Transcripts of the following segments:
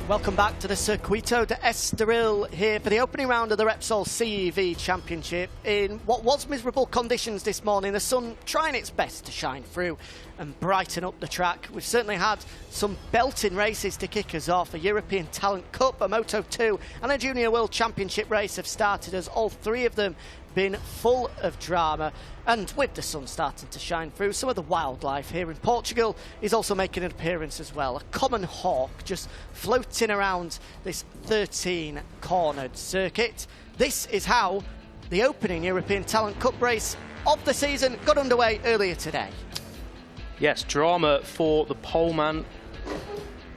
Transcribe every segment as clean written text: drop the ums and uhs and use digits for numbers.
Welcome back to the Circuito de Estoril here for the opening round of the Repsol CEV Championship in what was miserable conditions this morning. The sun trying its best to shine through and brighten up the track. We've certainly had some belting races to kick us off. A European Talent Cup, a Moto2 and a Junior World Championship race have started us, all three of them been full of drama, and with the sun starting to shine through, some of the wildlife here in Portugal is also making an appearance as well. A common hawk just floating around this 13-cornered circuit. This is how the opening European Talent Cup race of the season got underway earlier today. Yes, drama for the poleman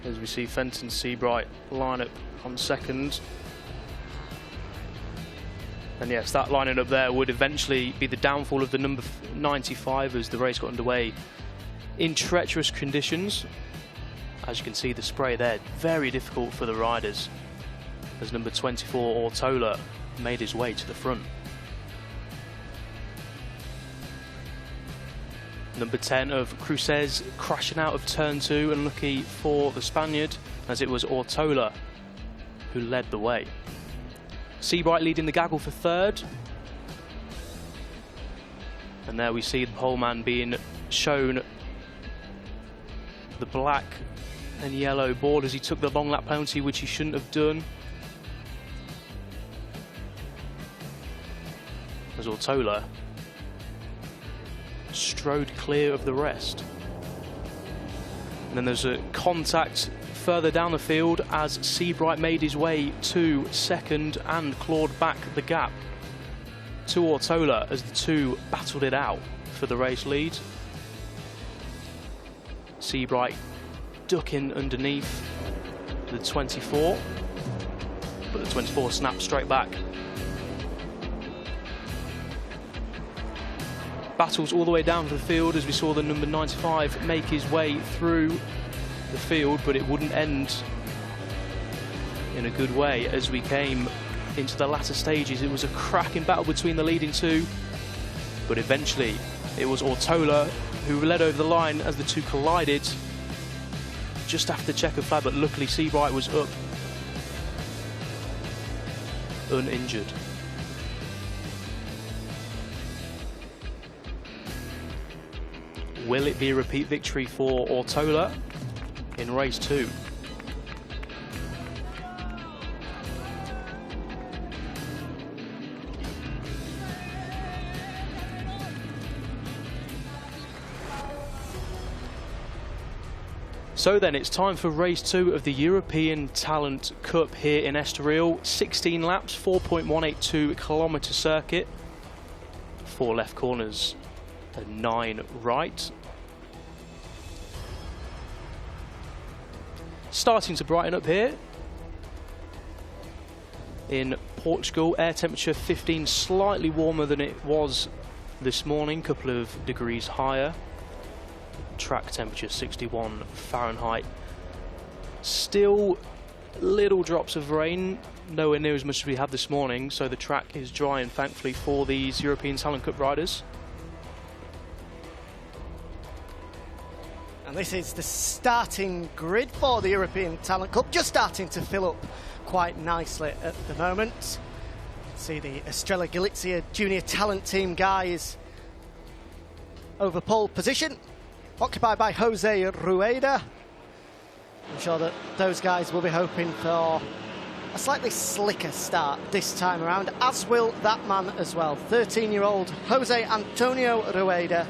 as we see Fenton Seabright line up on second. And yes, that lining up there would eventually be the downfall of the number 95 as the race got underway in treacherous conditions. As you can see, the spray there, very difficult for the riders as number 24 Ortola made his way to the front. Number 10 of Cruces crashing out of turn 2, unlucky for the Spaniard as it was Ortola who led the way. Seabright leading the gaggle for third. And there we see the poleman being shown the black and yellow board as he took the long lap penalty, which he shouldn't have done. As Ortola strode clear of the rest. And then there's a contact further down the field as Seabright made his way to second and clawed back the gap to Ortola as the two battled it out for the race lead. Seabright ducking underneath the 24, but the 24 snapped straight back. Battles all the way down to the field as we saw the number 95 make his way through the field, but it wouldn't end in a good way as we came into the latter stages. It was a cracking battle between the leading two, but eventually it was Ortola who led over the line as the two collided just after the checkered flag, but luckily Seabright was up uninjured. Will it be a repeat victory for Ortola in race 2? So then it's time for race 2 of the European Talent Cup here in Estoril. 16 laps, 4.182 kilometre circuit, 4 left corners and 9 right. Starting to brighten up here in Portugal. Air temperature 15, slightly warmer than it was this morning, couple of degrees higher. Track temperature 61 Fahrenheit. Still little drops of rain, nowhere near as much as we had this morning, so the track is dry, and thankfully for these European Talent Cup riders. And this is the starting grid for the European Talent Cup, just starting to fill up quite nicely at the moment. See the Estrella Galicia Junior Talent Team guys over pole position, occupied by Jose Rueda. I'm sure that those guys will be hoping for a slightly slicker start this time around, as will that man as well. 13-year-old Jose Antonio Rueda,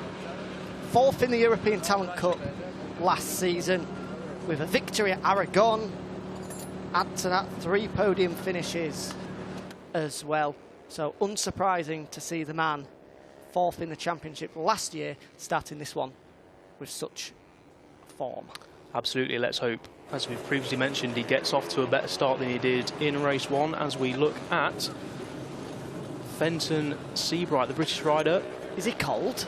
4th in the European Talent Cup last season with a victory at Aragon. Add to that 3 podium finishes as well. So unsurprising to see the man 4th in the championship last year starting this one with such form. Absolutely, let's hope, as we've previously mentioned, he gets off to a better start than he did in race 1 as we look at Fenton Seabright, the British rider. Is he cold?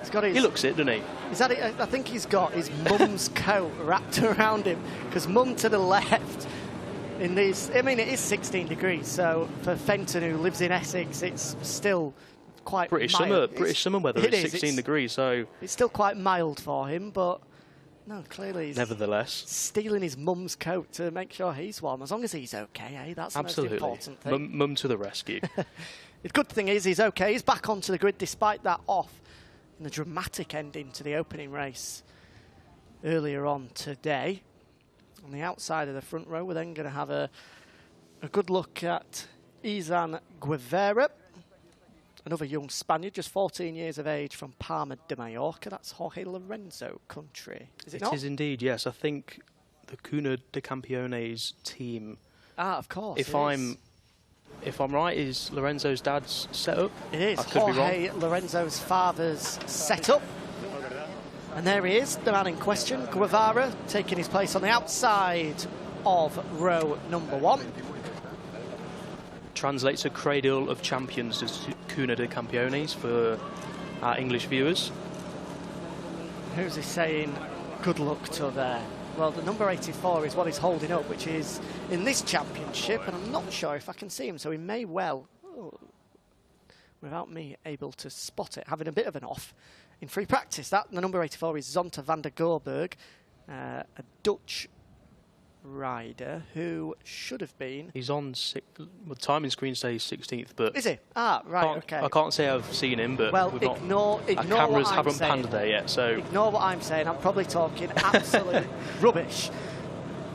He's got his, he looks it, doesn't he? Is that it? I think he's got his mum's coat wrapped around him, because mum to the left in these, I mean, it is 16 degrees, so for Fenton, who lives in Essex, it's still quite British mild. summer weather is 16 degrees, so it's still quite mild for him, but No, clearly he's nevertheless stealing his mum's coat to make sure he's warm. As long as he's okay, eh? That's absolutely the most important thing. Mum to the rescue. The good thing is he's okay. He's back onto the grid despite that off and the dramatic ending to the opening race earlier on today. On the outside of the front row, we're then going to have a good look at Izan Guevara, another young Spaniard, just 14 years of age from Palma de Mallorca. That's Jorge Lorenzo country, is it not? It is indeed, yes. I think the Cuna de Campeones team. Ah, of course. If I'm right, is Lorenzo's dad's set up? It is. I could Jorge be wrong. Lorenzo's father's setup. And there he is, the man in question, Guevara, taking his place on the outside of row number 1. Translates to Cradle of Champions as Cuna de Campeones for our English viewers. Who's he saying good luck to there? Well, the number 84 is what he's holding up, which is in this championship, and I'm not sure if I can see him, so he may well, without me able to spot it, having a bit of an off in free practice. That the number 84 is Zonta van der Goorberg, a Dutch rider who should have been. He's on the timing screen says 16th, but is he? Ah, right, okay. I can't say I've seen him, but well, ignore our cameras what haven't I'm panned saying. there yet. So ignore what I'm saying. I'm probably talking absolute rubbish.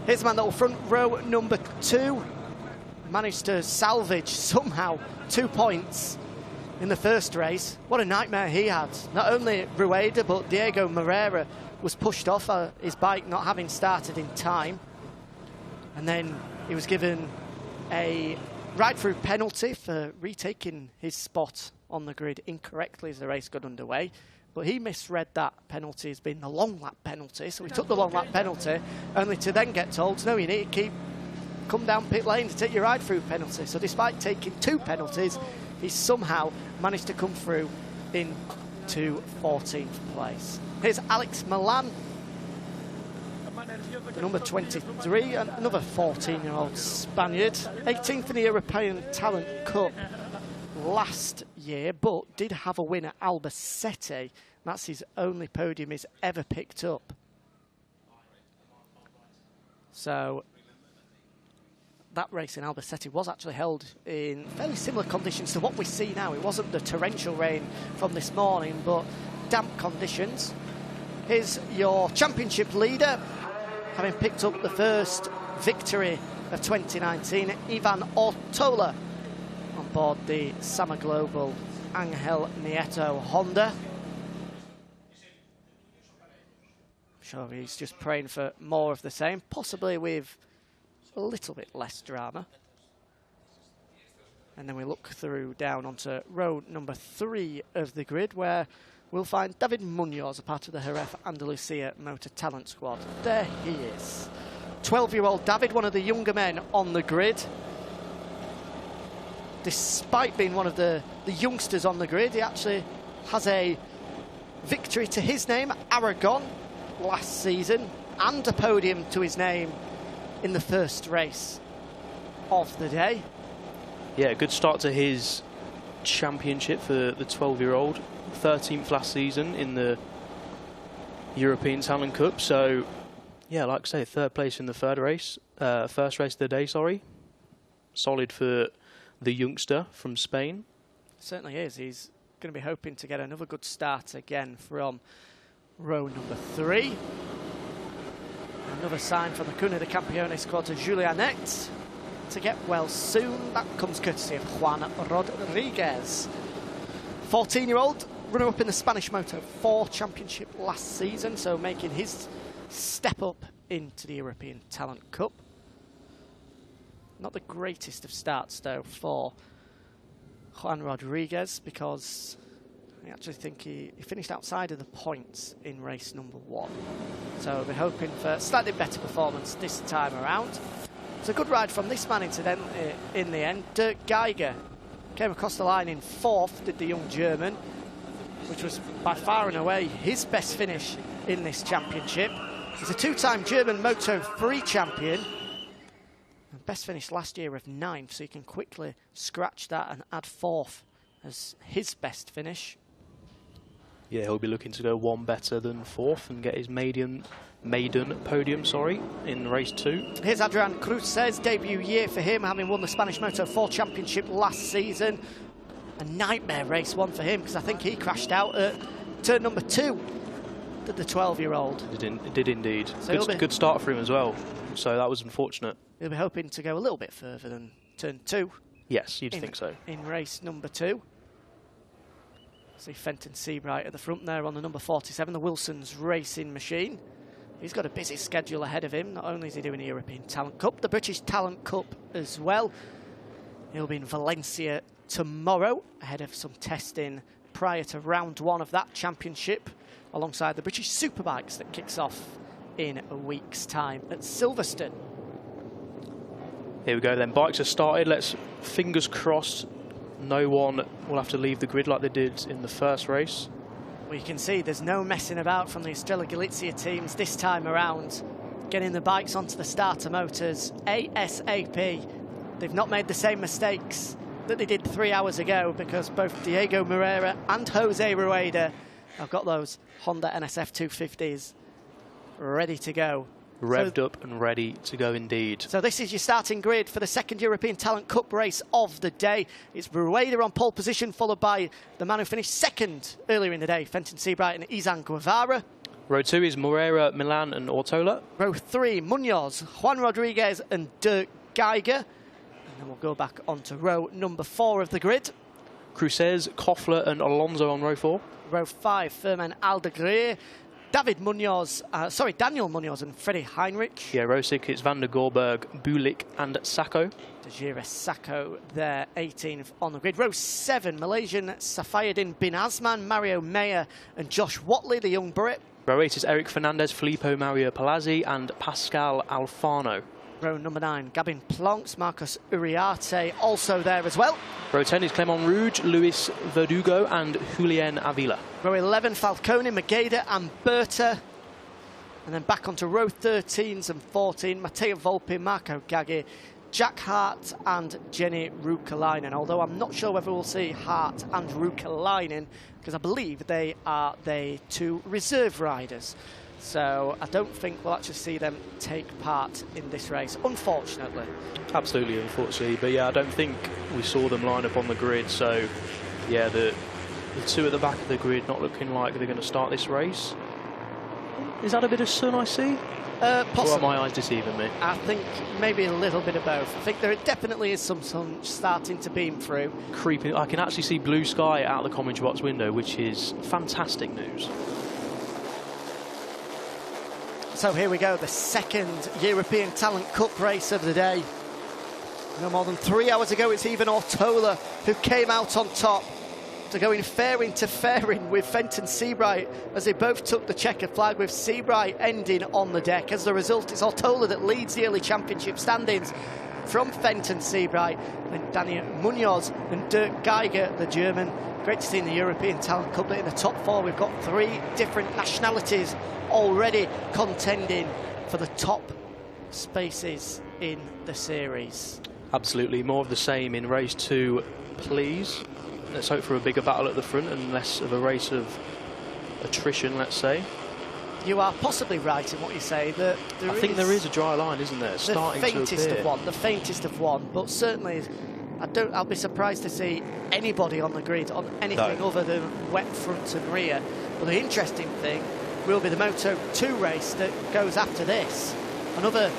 Here's the man that will front row number 2. Managed to salvage somehow 2 points in the first race. What a nightmare he had. Not only Rueda, but Diego Moreira was pushed off his bike not having started in time. And then he was given a ride-through penalty for retaking his spot on the grid incorrectly as the race got underway. But he misread that penalty as being the long lap penalty, so he took the long lap penalty, only to then get told, no, you need to come down pit lane to take your ride-through penalty. So despite taking 2 penalties, he somehow managed to come through into 14th place. Here's Alex Milan, the number 23, another 14-year-old Spaniard, 18th in the European Talent Cup last year, but did have a win at Albacete. That's his only podium he's ever picked up. So that race in Albacete was actually held in fairly similar conditions to what we see now. It wasn't the torrential rain from this morning, but damp conditions. Here's your championship leader, having picked up the first victory of 2019, Ivan Ortola, on board the Sama Global Angel Nieto Honda. I'm sure he's just praying for more of the same, possibly with a little bit less drama. And then we look through down onto row number 3 of the grid, where we'll find David Munoz, a part of the Jerez Andalucia Motor Talent Squad. There he is. 12-year-old David, one of the younger men on the grid. Despite being one of the youngsters on the grid, he actually has a victory to his name, Aragon, last season, and a podium to his name in the first race of the day. Yeah, good start to his championship for the 12-year-old. 13th last season in the European Talent Cup. So, yeah, like I say, 3rd place in the first race of the day, sorry. Solid for the youngster from Spain. Certainly is. He's going to be hoping to get another good start again from row number 3. Another sign from the Cuna de Campeones squad to Julianet to get well soon. That comes courtesy of Juan Rodriguez. 14-year-old, runner-up in the Spanish Moto 4 Championship last season, so making his step up into the European Talent Cup. Not the greatest of starts, though, for Juan Rodriguez, because I actually think he finished outside of the points in race number 1. So we're hoping for a slightly better performance this time around. It's a good ride from this man, incidentally, in the end. Dirk Geiger came across the line in 4th, did the young German, which was by far and away his best finish in this championship. He's a 2-time German Moto 3 champion. And best finish last year of 9th, so you can quickly scratch that and add 4th as his best finish. Yeah, he'll be looking to go one better than fourth and get his maiden podium, in race 2. Here's Adrian Cruz's debut year for him, having won the Spanish Moto4 Championship last season. A nightmare race 1 for him, because I think he crashed out at turn number 2, did the 12-year-old. It did indeed. So good start for him as well, so that was unfortunate. He'll be hoping to go a little bit further than turn 2. Yes, you'd think so. In race number 2. See Fenton Seabright at the front there on the number 47, the Wilson's racing machine. He's got a busy schedule ahead of him. Not only is he doing the European Talent Cup, the British Talent Cup as well. He'll be in Valencia tomorrow, ahead of some testing prior to round 1 of that championship, alongside the British Superbikes that kicks off in a week's time at Silverstone. Here we go then, bikes are started. Let's, fingers crossed, no one will have to leave the grid like they did in the first race. Well, you can see there's no messing about from the Estrella Galicia teams this time around, getting the bikes onto the starter motors ASAP. They've not made the same mistakes that they did 3 hours ago, because both Diego Moreira and Jose Rueda have got those Honda NSF 250s ready to go. Revved up and ready to go indeed. So this is your starting grid for the second European Talent Cup race of the day. It's Rueda on pole position, followed by the man who finished second earlier in the day, Fenton Seabright and Izan Guevara. Row 2 is Moreira, Milan and Ortola. Row 3, Munoz, Juan Rodriguez and Dirk Geiger. And then we'll go back onto row number 4 of the grid. Cruzes, Koffler and Alonso on row 4. Row 5, Firmin Aldegreer, Daniel Munoz and Freddie Heinrich. Yeah, row 6, it's Van der Gorberg, Bulik and Sacco. Dejira Sacco there, 18th on the grid. Row 7, Malaysian Safayuddin bin Azman, Mario Meyer and Josh Watley, the young Brit. Row 8 is Eric Fernandez, Filippo Mario Palazzi and Pascal Alfano. Row number 9, Gabin Plonks, Marcos Uriarte also there as well. Row 10 is Clement Rouge, Luis Verdugo and Julien Avila. Row 11, Falcone, Mageda and Berta. And then back onto row 13s and 14, Matteo Volpi, Marco Gaggi, Jack Hart and Jenny Ruukalainen. Although I'm not sure whether we'll see Hart and Ruukalainen, because I believe they are the 2 reserve riders. So I don't think we'll actually see them take part in this race, unfortunately. Absolutely, unfortunately. But yeah, I don't think we saw them line up on the grid. So yeah, the 2 at the back of the grid not looking like they're going to start this race. Is that a bit of sun I see? Possibly. Or are my eyes deceiving me? I think maybe a little bit of both. I think there definitely is some sun starting to beam through. Creeping. I can actually see blue sky out the commentary box window, which is fantastic news. So here we go, the second European Talent Cup race of the day. No more than 3 hours ago, it's even Ortola who came out on top to go in fairing to fairing with Fenton Seabright as they both took the checkered flag, with Seabright ending on the deck. As a result, it's Ortola that leads the early championship standings from Fenton Seabright, and Daniel Munoz and Dirk Geiger, the German. Great to see in the European Talent Cup that in the top 4 we've got 3 different nationalities already contending for the top spaces in the series. Absolutely, more of the same in race 2, please. Let's hope for a bigger battle at the front and less of a race of attrition, let's say. You are possibly right in what you say. That I think there is a dry line, isn't there? Starting the faintest to appear. the faintest of one, but certainly I'll be surprised to see anybody on the grid on anything other than wet front and rear. But the interesting thing will be the Moto2 race that goes after this. Another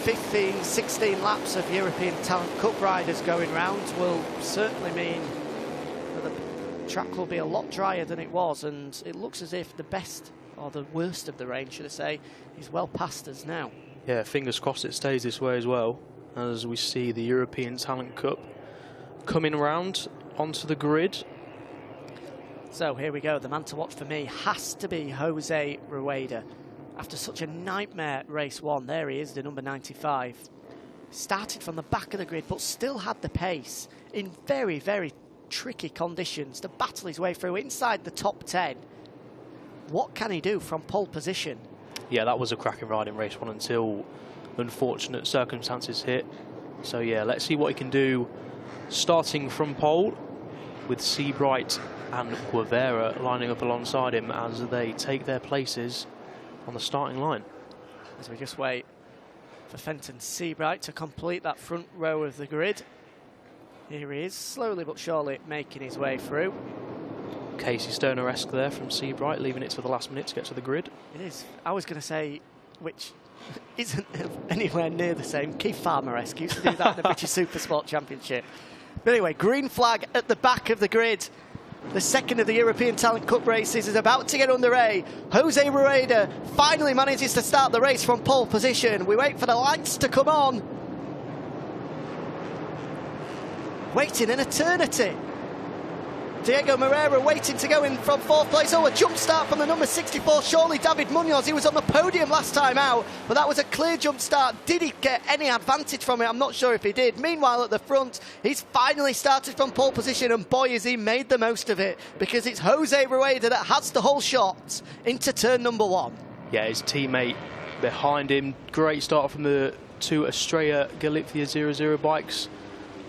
15, 16 laps of European Talent Cup riders going round will certainly mean that the track will be a lot drier than it was, and it looks as if the best, or the worst of the rain, should I say, is well past us now. Yeah, fingers crossed it stays this way as well, as we see the European Talent Cup coming round onto the grid. So here we go, the man to watch for me has to be Jose Rueda. After such a nightmare race 1, there he is, the number 95. Started from the back of the grid, but still had the pace in very, very tricky conditions to battle his way through inside the top 10. What can he do from pole position? Yeah, that was a cracking ride in race 1 until unfortunate circumstances hit. So yeah, let's see what he can do starting from pole. with Seabright and Guevara lining up alongside him as they take their places on the starting line. As we just wait for Fenton Seabright to complete that front row of the grid. Here he is, slowly but surely making his way through. Casey Stoner-esque there from Seabright, leaving it to the last minute to get to the grid. It is. I was going to say, which isn't anywhere near the same, Keith Farmer-esque. Used to do that in the British Supersport Championship. But anyway, green flag at the back of the grid. The second of the European Talent Cup races is about to get underway. Jose Rueda finally manages to start the race from pole position. We wait for the lights to come on. Waiting an eternity. Diego Moreira waiting to go in from fourth place. Oh, a jump start from the number 64, surely David Munoz. He was on the podium last time out, but that was a clear jump start. Did he get any advantage from it? I'm not sure if he did. Meanwhile, at the front, he's finally started from pole position, and boy, has he made the most of it, because it's Jose Rueda that has the whole shot into turn number 1. Yeah, his teammate behind him. Great start from the two Estrella Galicia 00 bikes,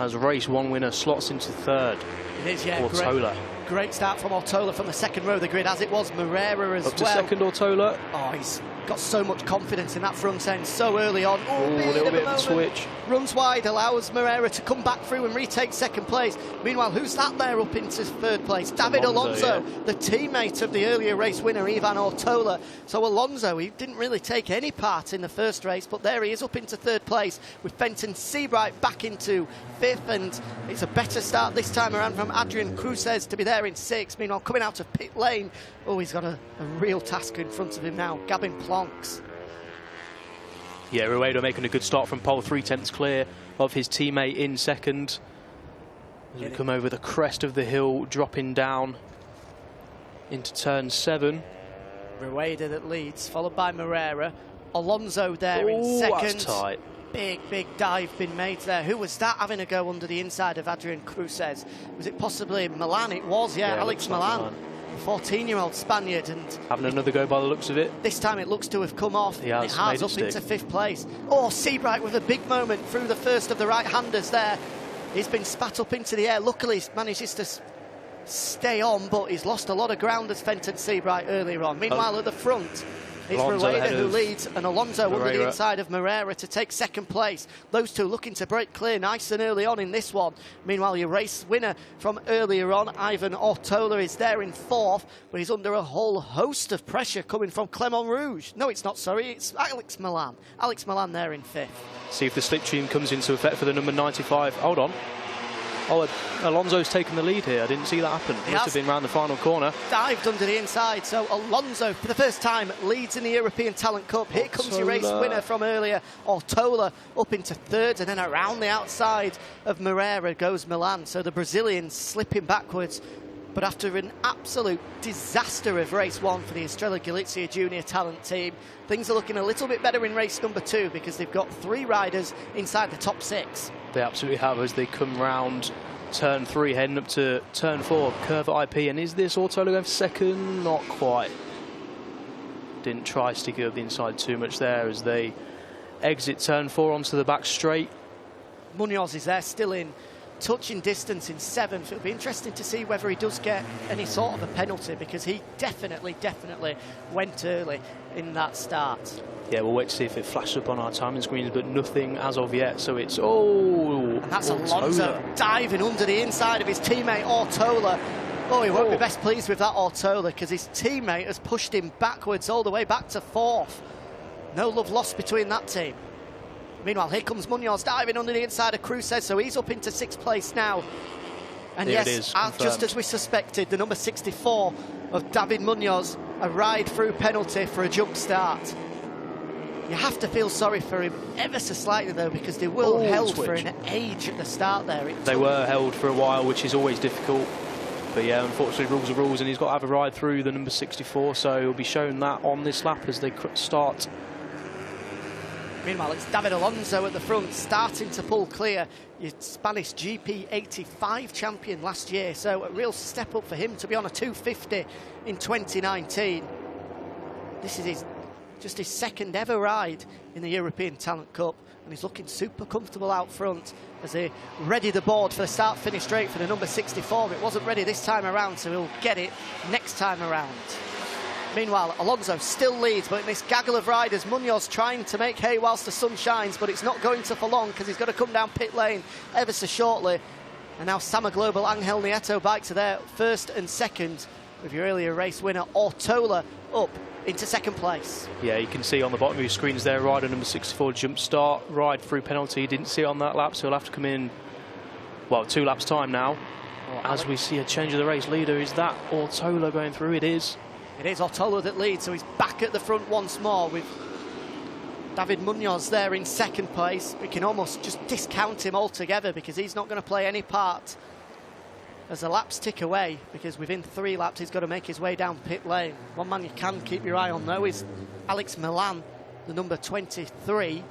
as race 1 winner slots into third. It is, yeah. Ortola. Great start from Ortola from the second row of the grid, as it was Moreira as well. Up to second, Ortola. Oh, he's got so much confidence in that front end so early on. Oh, a little bit of a switch. Runs wide, allows Moreira to come back through and retake second place. Meanwhile, who's that there up into third place? David Alonso, yeah. The teammate of the earlier race winner, Ivan Ortola. So Alonso, he didn't really take any part in the first race, but there he is up into third place with Fenton Seabright back into fifth, and it's a better start this time around from Adrian Cruces to be there in sixth. Meanwhile, coming out of pit lane, oh, he's got a real task in front of him now, Gavin Plonks. Yeah, Rueda making a good start from pole, 3/10 clear of his teammate in second. As we come over the crest of the hill, dropping down into turn 7. Rueda that leads, followed by Moreira. Alonso there in second. That's tight. Big dive been made there. Who was that having a go under the inside of Adrian Cruces? Was it possibly Milan? It was, yeah, Alex Milan. 14-year-old Spaniard, and having another go by the looks of it. This time it looks to have come off. He has, it has up into fifth place. Oh, Seabright with a big moment through the first of the right-handers there. He's been spat up into the air. Luckily, he manages to stay on, but he's lost a lot of ground as Fenton Seabright earlier on. Meanwhile, at the front, it's Rueda who leads, and Alonso under the inside of Moreira to take second place. Those two looking to break clear nice and early on in this one. Meanwhile, your race winner from earlier on, Ivan Ortola, is there in fourth, but he's under a whole host of pressure coming from Clermont Rouge. No, it's not, sorry, it's Alex Milan. Alex Milan there in fifth. See if the slipstream comes into effect for the number 95. Hold on. Oh, Alonso's taken the lead here. I didn't see that happen. He must have been round the final corner. Dived under the inside. So Alonso, for the first time, leads in the European Talent Cup. Here comes your race winner from earlier, Ortola, up into third, and then around the outside of Moreira goes Milan. So the Brazilians slipping backwards. But after an absolute disaster of race 1 for the Estrella Galicia Junior Talent team, things are looking a little bit better in race number 2, because they've got 3 riders inside the top 6. They absolutely have, as they come round turn 3, heading up to turn 4, curve at IP. And is this Ortola going for second? Not quite. Didn't try sticking up the inside too much there as they exit turn 4 onto the back straight. Munoz is there, still in touching distance in 7th. It'll be interesting to see whether he does get any sort of a penalty, because he definitely went early in that start. Yeah, we'll wait to see if it flashes up on our timing screens, but nothing as of yet. So it's, and that's Alonso diving under the inside of his teammate Ortola. Oh, he won't be best pleased with that, Ortola, because his teammate has pushed him backwards all the way back to 4th. No love lost between that team. Meanwhile, here comes Munoz diving under the inside of Cruces, so he's up into 6th place now. And there yes, just as we suspected, the number 64 of David Munoz, a ride-through penalty for a jump start. You have to feel sorry for him ever so slightly, though, because they were held for an age at the start there. They were held for a while, which is always difficult. But yeah, unfortunately, rules are rules, and he's got to have a ride through the number 64, so he'll be shown that on this lap as they start. Meanwhile, it's David Alonso at the front, starting to pull clear. Your Spanish GP 85 champion last year, so a real step up for him to be on a 250 in 2019. This is his just his second ever ride in the European Talent Cup, and he's looking super comfortable out front as they ready the board for the start-finish straight for the number 64. It wasn't ready this time around, so he'll get it next time around. Meanwhile, Alonso still leads, but in this gaggle of riders, Munoz trying to make hay whilst the sun shines, but it's not going to for long because he's got to come down pit lane ever so shortly. And now Sama Global, Angel Nieto bikes are there, first and second, with your earlier race winner, Ortola, up into second place. Yeah, you can see on the bottom of your screens there, rider number 64, jump start, ride through penalty. Didn't see it on that lap, so he'll have to come in, well, 2 laps time now. As we see a change of the race leader, is that Ortola going through? It is. It is Ortola that leads, so he's back at the front once more with David Munoz there in second place. We can almost just discount him altogether because he's not going to play any part as the laps tick away, because within 3 laps he's got to make his way down pit lane. One man you can keep your eye on though is Alex Milan, the number 23.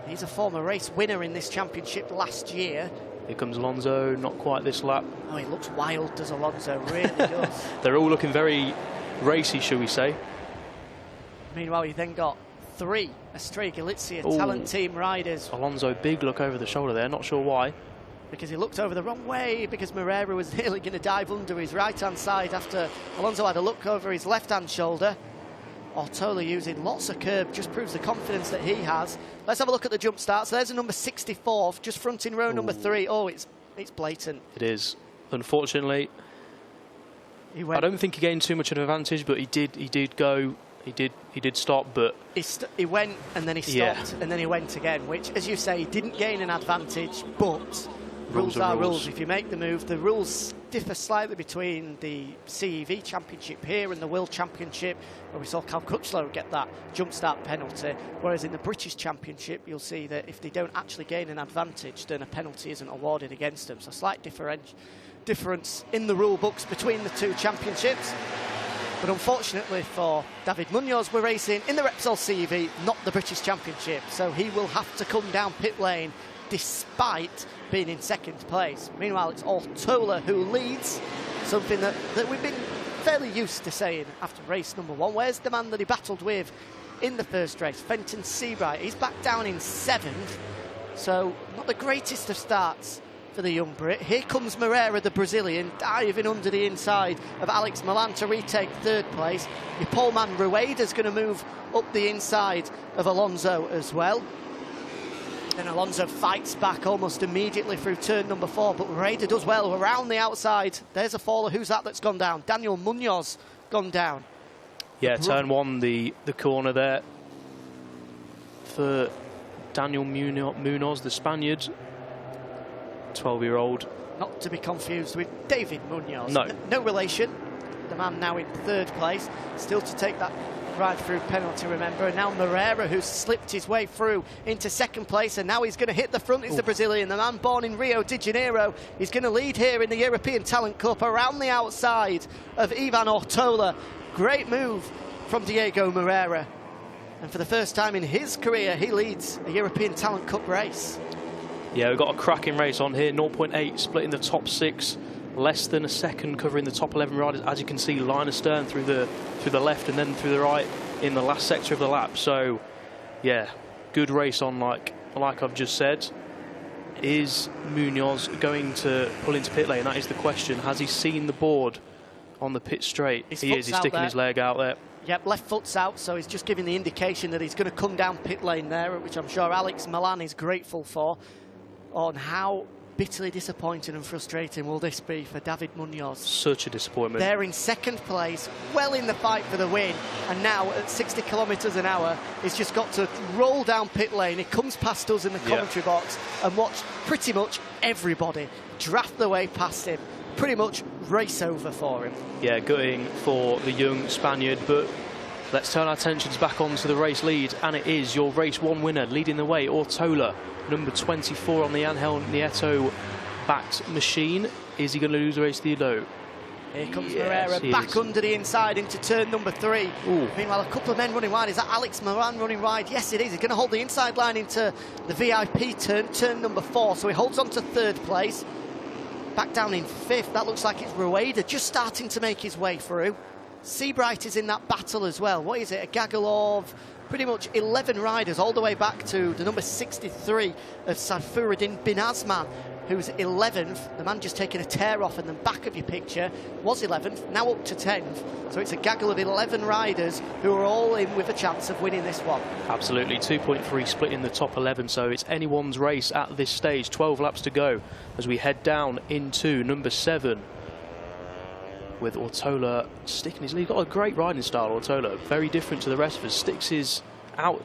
He's a former race winner in this championship last year. Here comes Alonso, not quite this lap. Oh, he looks wild, does Alonso, really does. They're all looking very racy, shall we say. Meanwhile, you then got 3 Estoril Galicia talent team riders. Alonso, big look over the shoulder there, not sure why. Because he looked over the wrong way, because Moreira was nearly going to dive under his right-hand side after Alonso had a look over his left-hand shoulder. Ortola using lots of curb just proves the confidence that he has. Let's have a look at the jump start. So there's the number 64, just fronting row number 3. Oh, it's blatant. It is. Unfortunately, I don't think he gained too much of an advantage, but he did go. He did stop, but he went and then he stopped and then he went again, which, as you say, he didn't gain an advantage, but rules are rules. If you make the move, the rules differ slightly between the CEV Championship here and the World Championship, where we saw Cal Crutchlow get that jump start penalty, whereas in the British Championship you'll see that if they don't actually gain an advantage, then a penalty isn't awarded against them. So slight difference in the rule books between the 2 championships. But unfortunately for David Munoz, we're racing in the Repsol CEV, not the British Championship, so he will have to come down pit lane despite being in second place. Meanwhile, it's Ortola who leads, something that we've been fairly used to saying after race number 1. Where's the man that he battled with in the first race, Fenton Seabright? He's back down in 7th, so not the greatest of starts for the young Brit. Here comes Moreira, the Brazilian, diving under the inside of Alex Milan to retake 3rd place. Your pole man Rueda's going to move up the inside of Alonso as well. Then Alonso fights back almost immediately through turn number 4, but Rueda does well around the outside. There's a faller. Who's that's gone down? Daniel Munoz gone down. Yeah, turn 1, the corner there for Daniel Munoz, the Spaniard, 12-year-old. Not to be confused with David Munoz. No relation. The man now in 3rd place, still to take that ride through penalty, remember. And now Moreira, who's slipped his way through into 2nd place, and now he's going to hit the front. It's the Brazilian, the man born in Rio de Janeiro. He's going to lead here in the European Talent Cup around the outside of Ivan Ortola. Great move from Diego Moreira. And for the first time in his career, he leads a European Talent Cup race. Yeah, we've got a cracking race on here. 0.8 splitting the top 6. Less than a second covering the top 11 riders. As you can see, line astern through the left and then through the right in the last sector of the lap. So, yeah, good race on, like I've just said. Is Munoz going to pull into pit lane? That is the question. Has he seen the board on the pit straight? He is. He's sticking his leg out there. Yep, left foot's out, so he's just giving the indication that he's going to come down pit lane there, which I'm sure Alex Milan is grateful for. On how bitterly disappointing and frustrating will this be for David Munoz? Such a disappointment. They're in 2nd place, well in the fight for the win, and now at 60 kilometres an hour, he's just got to roll down pit lane. He comes past us in the commentary box and watch pretty much everybody draft their way past him. Pretty much race over for him. Yeah, gutting for the young Spaniard, but let's turn our attentions back onto the race lead, and it is your race 1 winner leading the way, Ortola, number 24 on the Angel Nieto backed machine. Is he going to lose the race lead though? Here comes Moreira back under the inside into turn number 3. Ooh. Meanwhile, a couple of men running wide. Is that Alex Milan running wide? Yes, it is. He's going to hold the inside line into the VIP turn number 4. So he holds on to 3rd place. Back down in 5th. That looks like it's Rueda just starting to make his way through. Seabright is in that battle as well. What is it? A gaggle of pretty much 11 riders all the way back to the number 63 of Sarfuruddin bin Azman, who's 11th. The man just taking a tear off in the back of your picture was 11th, now up to 10th. So it's a gaggle of 11 riders who are all in with a chance of winning this one. Absolutely, 2.3 split in the top 11, so it's anyone's race at this stage. 12 laps to go as we head down into number 7. With Ortola sticking his lead. Got a great riding style, Ortola. Very different to the rest of us. Sticks his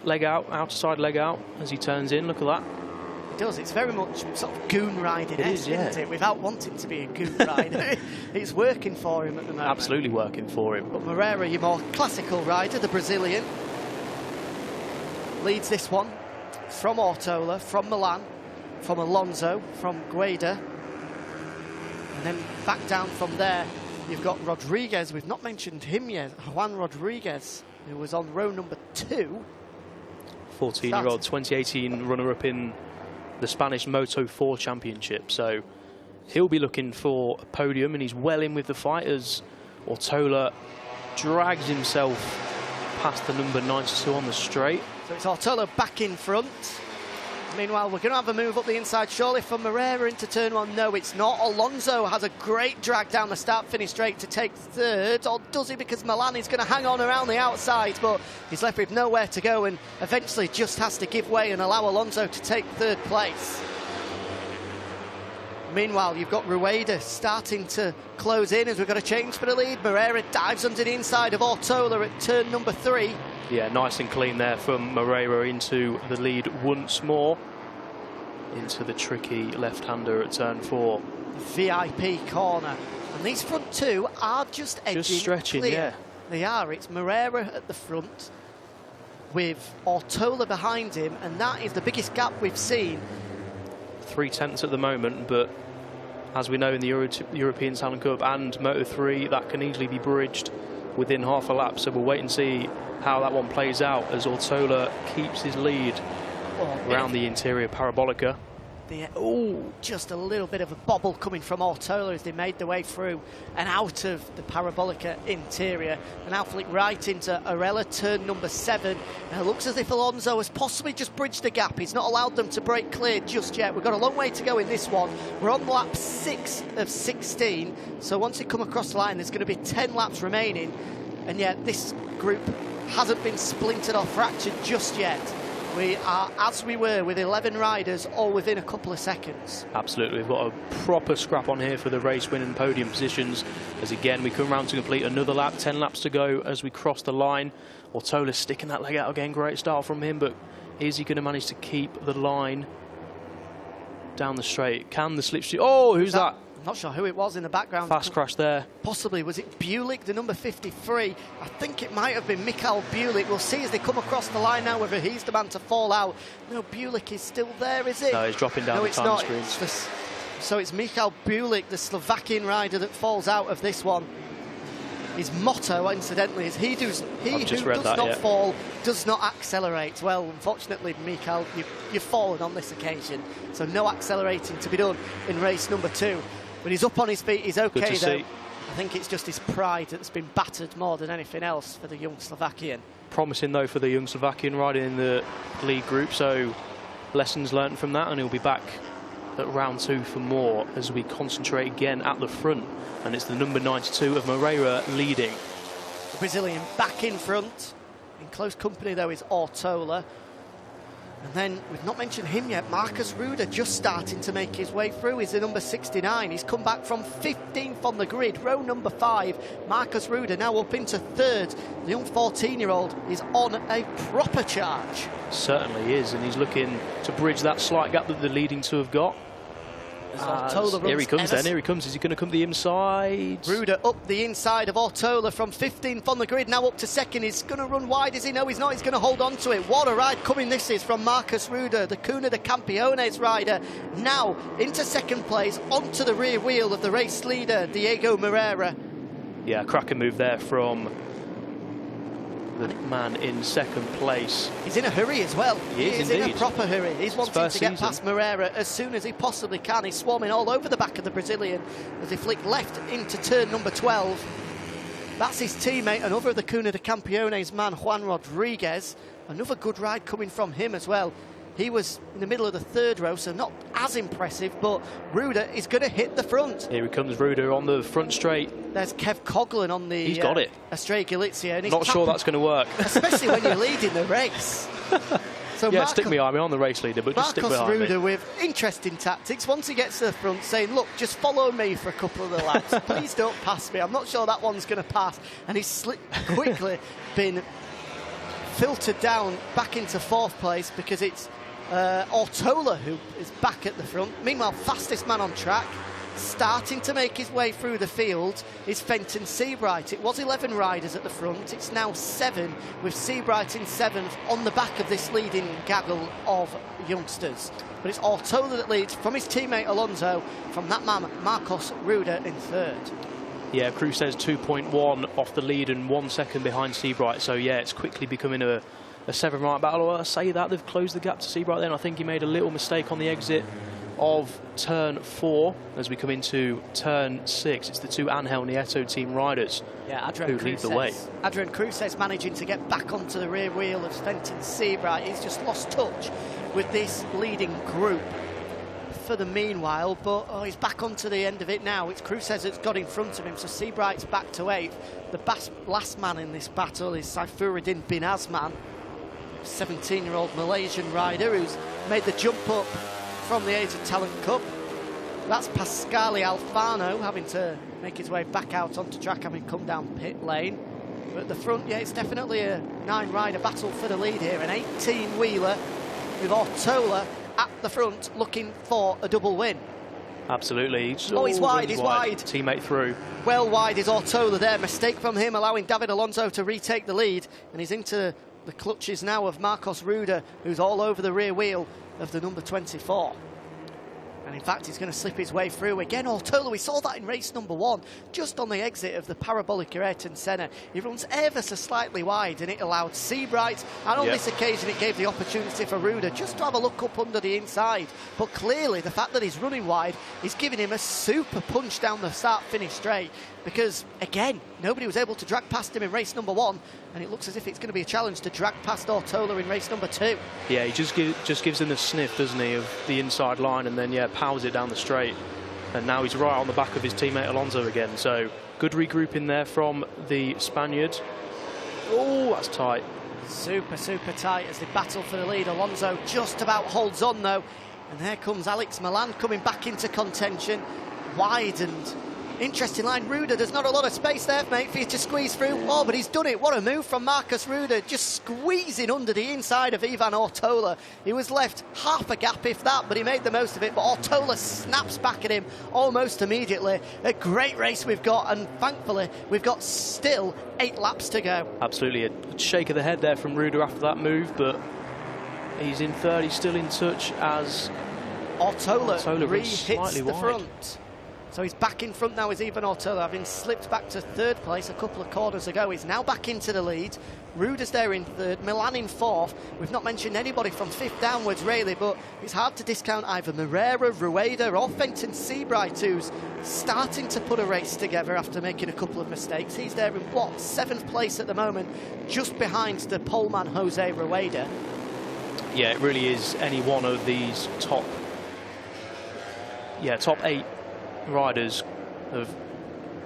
leg out, outside leg out as he turns in. Look at that. It does. It's very much sort of goon riding, isn't it? Without wanting to be a goon rider. It's working for him at the moment. Absolutely working for him. But Moreira, your more classical rider, the Brazilian, leads this one from Ortola, from Milan, from Alonso, from Gueda. And then back down from there. You've got Rodriguez. We've not mentioned him yet. Juan Rodriguez, who was on row number 2. 14-year-old, 2018 runner-up in the Spanish Moto 4 Championship. So he'll be looking for a podium, and he's well in with the fight as Ortola drags himself past the number 92 on the straight. So it's Ortola back in front. Meanwhile, we're going to have a move up the inside, surely, for Moreira into turn 1. No, it's not. Alonso has a great drag down the start-finish straight to take third. Or does he? Because Milan is going to hang on around the outside, but he's left with nowhere to go and eventually just has to give way and allow Alonso to take third place. Meanwhile, you've got Rueda starting to close in as we've got a change for the lead. Moreira dives under the inside of Ortola at turn number 3. Yeah, nice and clean there from Moreira into the lead once more. Into the tricky left-hander at turn 4. VIP corner. And these front two are just edging stretching, clear. yeah. They are. It's Moreira at the front with Ortola behind him, and that is the biggest gap we've seen. 3/10 at the moment, but as we know in the European Talent Cup and Moto 3, that can easily be bridged within half a lap. So we'll wait and see how that one plays out as Ortola keeps his lead around the interior parabolica. Just a little bit of a bobble coming from Ortola as they made their way through and out of the parabolica interior. And now flick right into Arella, turn number 7. And it looks as if Alonso has possibly just bridged the gap. He's not allowed them to break clear just yet. We've got a long way to go in this one. We're on lap 6 of 16. So once you come across the line, there's going to be 10 laps remaining. And yet this group hasn't been splintered or fractured just yet. We are as we were with 11 riders, all within a couple of seconds. Absolutely, we've got a proper scrap on here for the race winning podium positions. As again, we come round to complete another lap, 10 laps to go as we cross the line. Ortola sticking that leg out again, great start from him, but is he going to manage to keep the line down the straight? Can the slipstream? Oh, who's that? I'm not sure who it was in the background. Fast crash there. Possibly, was it Bulik, the number 53? I think it might have been Michele Bulik. We'll see as they come across the line now whether he's the man to fall out. No, Bulik is still there, is it? No, he's dropping down the time screen. So it's Michele Bulik, the Slovakian rider, that falls out of this one. His motto, incidentally, is he who does not fall does not accelerate. Well, unfortunately, Michele, you've fallen on this occasion. So no accelerating to be done in race number 2. When he's up on his feet, he's okay, though. I think it's just his pride that's been battered more than anything else for the young Slovakian. Promising, though, for the young Slovakian riding in the lead group. So lessons learned from that, and he'll be back at round 2 for more as we concentrate again at the front. And it's the number 92 of Moreira leading. The Brazilian back in front. In close company, though, is Ortola. And then, we've not mentioned him yet, Marcus Ruda just starting to make his way through. He's the number 69. He's come back from 15th on the grid, row number 5. Marcus Ruda now up into 3rd. The young 14-year-old is on a proper charge. Certainly is, and he's looking to bridge that slight gap that the leading two have got. Here he comes then, here he comes. Is he going to come to the inside? Ruda up the inside of Ortola from 15th on the grid, now up to 2nd. He's going to run wide, is he? No, he's not. He's going to hold on to it. What a ride coming this is from Marcus Ruda, the Cuna de Campeones rider. Now into 2nd place, onto the rear wheel of the race leader, Diego Moreira. Yeah, cracking move there from the man in 2nd place. He's in a hurry as well. He is in a proper hurry. He's wanting to get past Moreira as soon as he possibly can. He's swarming all over the back of the Brazilian as he flick left into turn number 12. That's his teammate, another of the Cuna de Campeones man, Juan Rodriguez. Another good ride coming from him as well. He was in the middle of the third row, so not as impressive, but Ruda is going to hit the front. Here he comes, Ruda on the front straight. There's Kev Coughlin on the He's got it. Estrella Galicia. And he's not sure that's going to work. Especially when you're leading the race. So yeah, stick me behind me on the race leader, but just stick behind me. Ruda with interesting tactics. Once he gets to the front, saying, look, just follow me for a couple of the laps. Please don't pass me. I'm not sure that one's going to pass. And he's quickly been filtered down back into fourth place because it's Ortola who is back at the front. Meanwhile, fastest man on track, starting to make his way through the field, is Fenton Seabright. It was 11 riders at the front. It's now 7, with Seabright in 7th on the back of this leading gaggle of youngsters. But it's Ortola that leads from his teammate Alonso, from that man Marcos Ruda in 3rd. Yeah, Cruz says 2.1 off the lead and 1 second behind Seabright. So yeah, it's quickly becoming a 7-right battle. I say that they've closed the gap to Seabright then. I think he made a little mistake on the exit of turn 4 as we come into turn 6. It's the 2 Angel Nieto team riders who lead the way. Adrian Cruz managing to get back onto the rear wheel of Fenton Seabright. He's just lost touch with this leading group for the meanwhile, but he's back onto the end of it now. It's Cruz that's got in front of him, so Seabright's back to 8th. The last man in this battle is Saifuruddin bin Azman, 17-year-old Malaysian rider who's made the jump up from the Asian Talent Cup. That's Pasquale Alfano having to make his way back out onto track, having come down pit lane. But at the front, yeah, it's definitely a 9-rider battle for the lead here. An 18-wheeler with Ortola at the front looking for a double win. Absolutely. He's wide. Teammate through. Well wide is Ortola there. Mistake from him, allowing David Alonso to retake the lead. And he's into the clutches now of Marcos Ruda, who's all over the rear wheel of the number 24. And in fact, he's going to slip his way through again. Ortola, we saw that in race number 1, just on the exit of the Parabolica Ayrton Senna. He runs ever so slightly wide, and it allowed Seabright, and on this occasion it gave the opportunity for Ruda just to have a look up under the inside. But clearly, the fact that he's running wide is giving him a super punch down the start-finish straight, because, again, nobody was able to drag past him in race number 1, and it looks as if it's going to be a challenge to drag past Ortola in race number 2. Yeah, he just gives him the sniff, doesn't he, of the inside line, and then, yeah, powers it down the straight. And now he's right on the back of his teammate Alonso again. So, good regrouping there from the Spaniard. Oh, that's tight. Super, super tight as they battle for the lead. Alonso just about holds on, though. And there comes Alex Milan coming back into contention. Wide and interesting line. Ruda, there's not a lot of space there, mate, for you to squeeze through. Oh, but he's done it. What a move from Marcus Ruda, just squeezing under the inside of Ivan Ortola. He was left half a gap, if that, but he made the most of it. But Ortola snaps back at him almost immediately. A great race we've got, and thankfully, we've got still 8 laps to go. Absolutely. A shake of the head there from Ruda after that move, but he's in 3rd. He's still in touch as Ortola re-hits the front. So he's back in front now, is Ivan Ortola, having slipped back to 3rd place a couple of corners ago. He's now back into the lead. Ruda's there in 3rd, Milan in 4th. We've not mentioned anybody from 5th downwards, really, but it's hard to discount either Moreira, Rueda or Fenton Seabright, who's starting to put a race together after making a couple of mistakes. He's there in, 7th place at the moment, just behind the poleman Jose Rueda. Yeah, it really is any one of these top 8 riders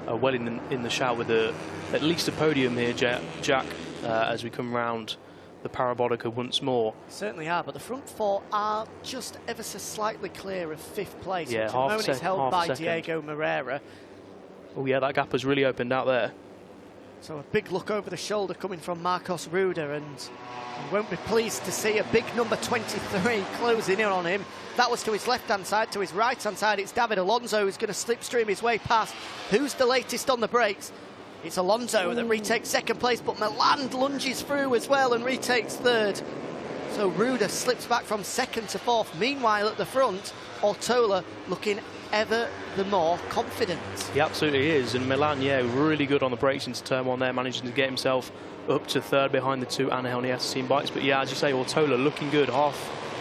are well in the shout with at least a podium here, Jack, as we come round the Parabolica once more. Certainly are, but the front 4 are just ever so slightly clear of 5th place, yeah, which at the moment is held by Diego Moreira. Oh yeah, that gap has really opened out there. So a big look over the shoulder coming from Marcos Ruda, and you won't be pleased to see a big number 23 closing in on him. That was to his left-hand side. To his right-hand side, it's David Alonso who's going to slipstream his way past. Who's the latest on the brakes? It's Alonso that retakes 2nd place, but Milan lunges through as well and retakes 3rd. So Ruda slips back from 2nd to 4th. Meanwhile, at the front, Ortola looking ever the more confident. He absolutely is, and Milan, yeah, really good on the brakes into turn 1 there, managing to get himself up to 3rd behind the 2 Angel Nieto team bikes. But yeah, as you say, Ortola looking good,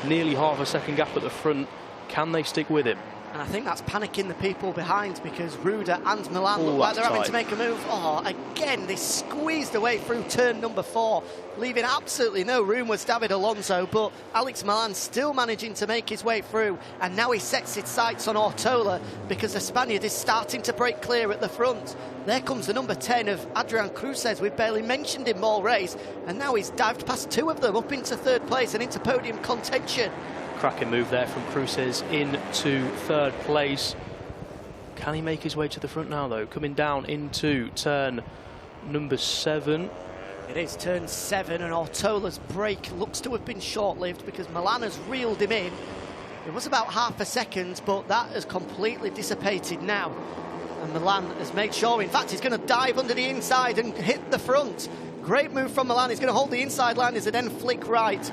nearly half a second gap at the front. Can they stick with him? And I think that's panicking the people behind, because Rude and Milan look like they're having to make a move. Oh, again, they squeezed away through turn number 4, leaving absolutely no room was David Alonso, but Alex Milan still managing to make his way through, and now he sets his sights on Ortola, because the Spaniard is starting to break clear at the front. There comes the number 10 of Adrian Cruces. We've barely mentioned him all race, and now he's dived past 2 of them up into 3rd place and into podium contention. Cracking move there from Cruces into 3rd place. Can he make his way to the front now, though? Coming down into turn number 7. It is turn 7, and Ortola's break looks to have been short-lived, because Milan has reeled him in. It was about half a second, but that has completely dissipated now. And Milan has made sure, in fact, he's going to dive under the inside and hit the front. Great move from Milan. He's going to hold the inside line as it then flick right.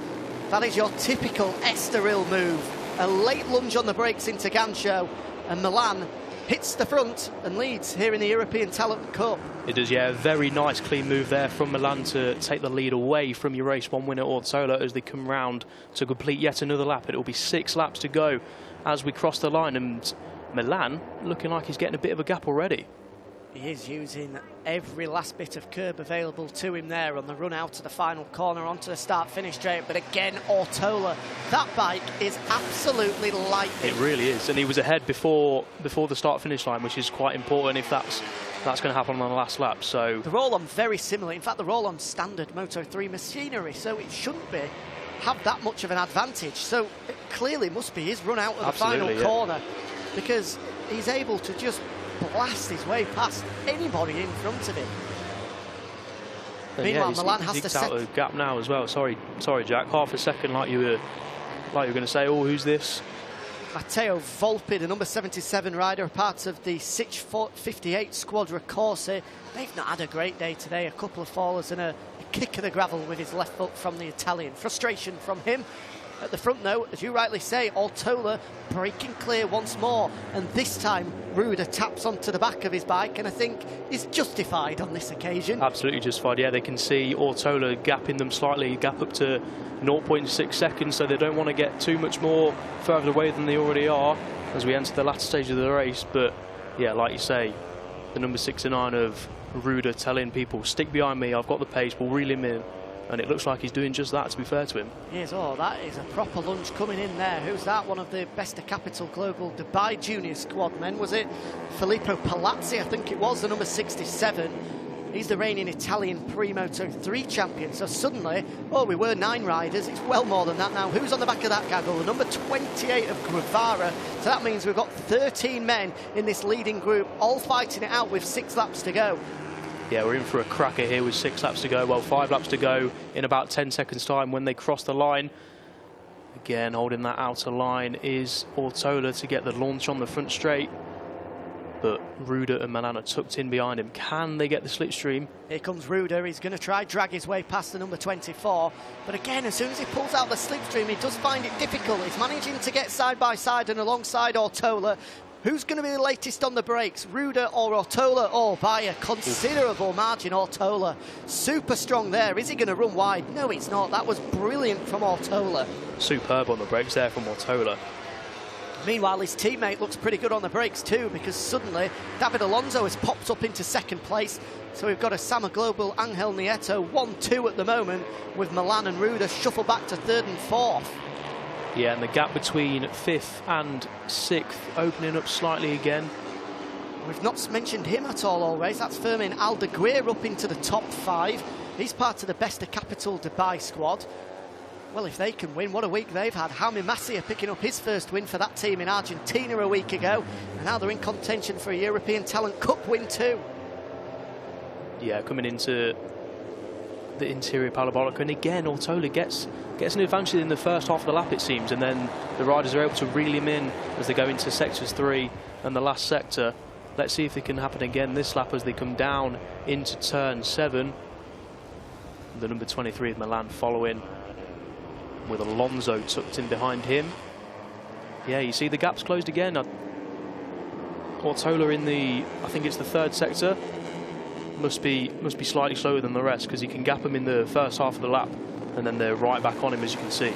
That is your typical Estoril move. A late lunge on the brakes into Gancho, and Milan hits the front and leads here in the European Talent Cup. It does, yeah. A very nice clean move there from Milan to take the lead away from your race 1 winner Ortola as they come round to complete yet another lap. It will be 6 laps to go as we cross the line, and Milan looking like he's getting a bit of a gap already. He is using every last bit of curb available to him there on the run out to the final corner onto the start-finish straight. But again, Ortola, that bike is absolutely lightning. It really is, and he was ahead before the start-finish line, which is quite important if that's going to happen on the last lap. So they're all on very similar. In fact, they're all on standard Moto3 machinery, so it shouldn't have that much of an advantage. So it clearly must be his run out of the final corner, because he's able to just blast his way past anybody in front of him. Meanwhile, Milan has to set out a gap now as well. Sorry, Jack. Half a second, like you were going to say. Oh, who's this? Matteo Volpi, the number 77 rider, part of the 658 Squadra Corse. They've not had a great day today. A couple of fallers and a kick of the gravel with his left foot from the Italian. Frustration from him. At the front, though, as you rightly say, Ortola breaking clear once more, and this time Rude taps onto the back of his bike, and I think is justified on this occasion. Absolutely justified, yeah. They can see Ortola gapping them slightly, gap up to 0.6 seconds, so they don't want to get too much more further away than they already are as we enter the latter stage of the race. But yeah, like you say, the number 69 of Rude telling people, stick behind me, I've got the pace, we'll reel him in. And it looks like he's doing just that, to be fair to him. Yes, oh, that is a proper lunge coming in there. Who's that? One of the Besta Capital Global Dubai Junior squad men, was it? Filippo Palazzi, I think it was, the number 67. He's the reigning Italian Pre-Moto 3 champion. So suddenly, oh, we were 9 riders. It's well more than that now. Who's on the back of that gaggle? The number 28 of Guevara. So that means we've got 13 men in this leading group, all fighting it out with 6 laps to go. Yeah, we're in for a cracker here with 6 laps to go. Well, 5 laps to go in about 10 seconds' time when they cross the line. Again, holding that outer line is Ortola to get the launch on the front straight. But Ruder and Milan are tucked in behind him. Can they get the slipstream? Here comes Ruder. He's going to try drag his way past the number 24. But again, as soon as he pulls out the slipstream, he does find it difficult. He's managing to get side by side and alongside Ortola. Who's going to be the latest on the brakes, Ruder or Ortola? Oh, by a considerable margin, Ortola. Super strong there. Is he going to run wide? No, it's not. That was brilliant from Ortola. Superb on the brakes there from Ortola. Meanwhile, his teammate looks pretty good on the brakes too, because suddenly David Alonso has popped up into 2nd place. So we've got a Sama Global Angel Nieto 1-2 at the moment, with Milan and Ruder shuffle back to 3rd and 4th. Yeah, and the gap between 5th and 6th opening up slightly again. We've not mentioned him at all race. That's Fermin Aldeguer up into the top 5. He's part of the Besta Capital Dubai squad. Well, if they can win, what a week they've had. Jaime Masia picking up his first win for that team in Argentina a week ago. And now they're in contention for a European Talent Cup win too. Yeah, coming into the interior parabolic, and again Ortola gets an advantage in the first half of the lap, it seems, and then the riders are able to reel him in as they go into sectors 3 and the last sector. Let's see if it can happen again this lap as they come down into turn 7. The number 23 of Milan following, with Alonso tucked in behind him. Yeah, you see the gap's closed again. Ortola in the, I think it's the 3rd sector, must be slightly slower than the rest, because he can gap him in the first half of the lap and then they're right back on him, as you can see.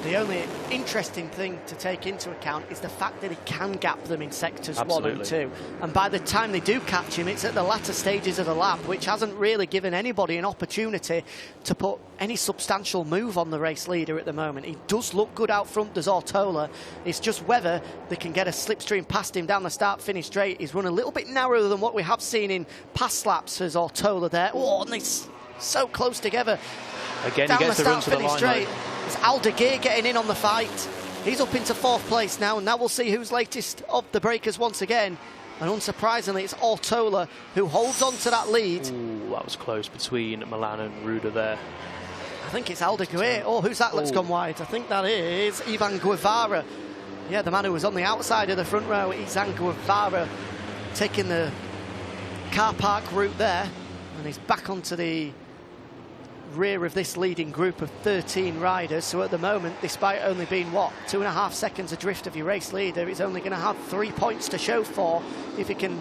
The only interesting thing to take into account is the fact that he can gap them in sectors 1 and 2. And by the time they do catch him, it's at the latter stages of the lap, which hasn't really given anybody an opportunity to put any substantial move on the race leader at the moment. He does look good out front, does Ortola. It's just whether they can get a slipstream past him down the start-finish straight. He's run a little bit narrower than what we have seen in past laps as Ortola there. Oh, and they're so close together. Again, down he gets the run to the line. Straight. It's Aldeguer getting in on the fight. He's up into 4th place now, and now we'll see who's latest of the breakers once again. And unsurprisingly, it's Ortola who holds on to that lead. Ooh, that was close between Milan and Ruda there. I think it's Aldeguer. Oh, who's that that's gone wide? I think that is Ivan Guevara. Yeah, the man who was on the outside of the front row, Ivan Guevara, taking the car park route there. And he's back onto the rear of this leading group of 13 riders. So at the moment, despite only being, 2.5 seconds adrift of your race leader, he's only going to have 3 points to show for if he can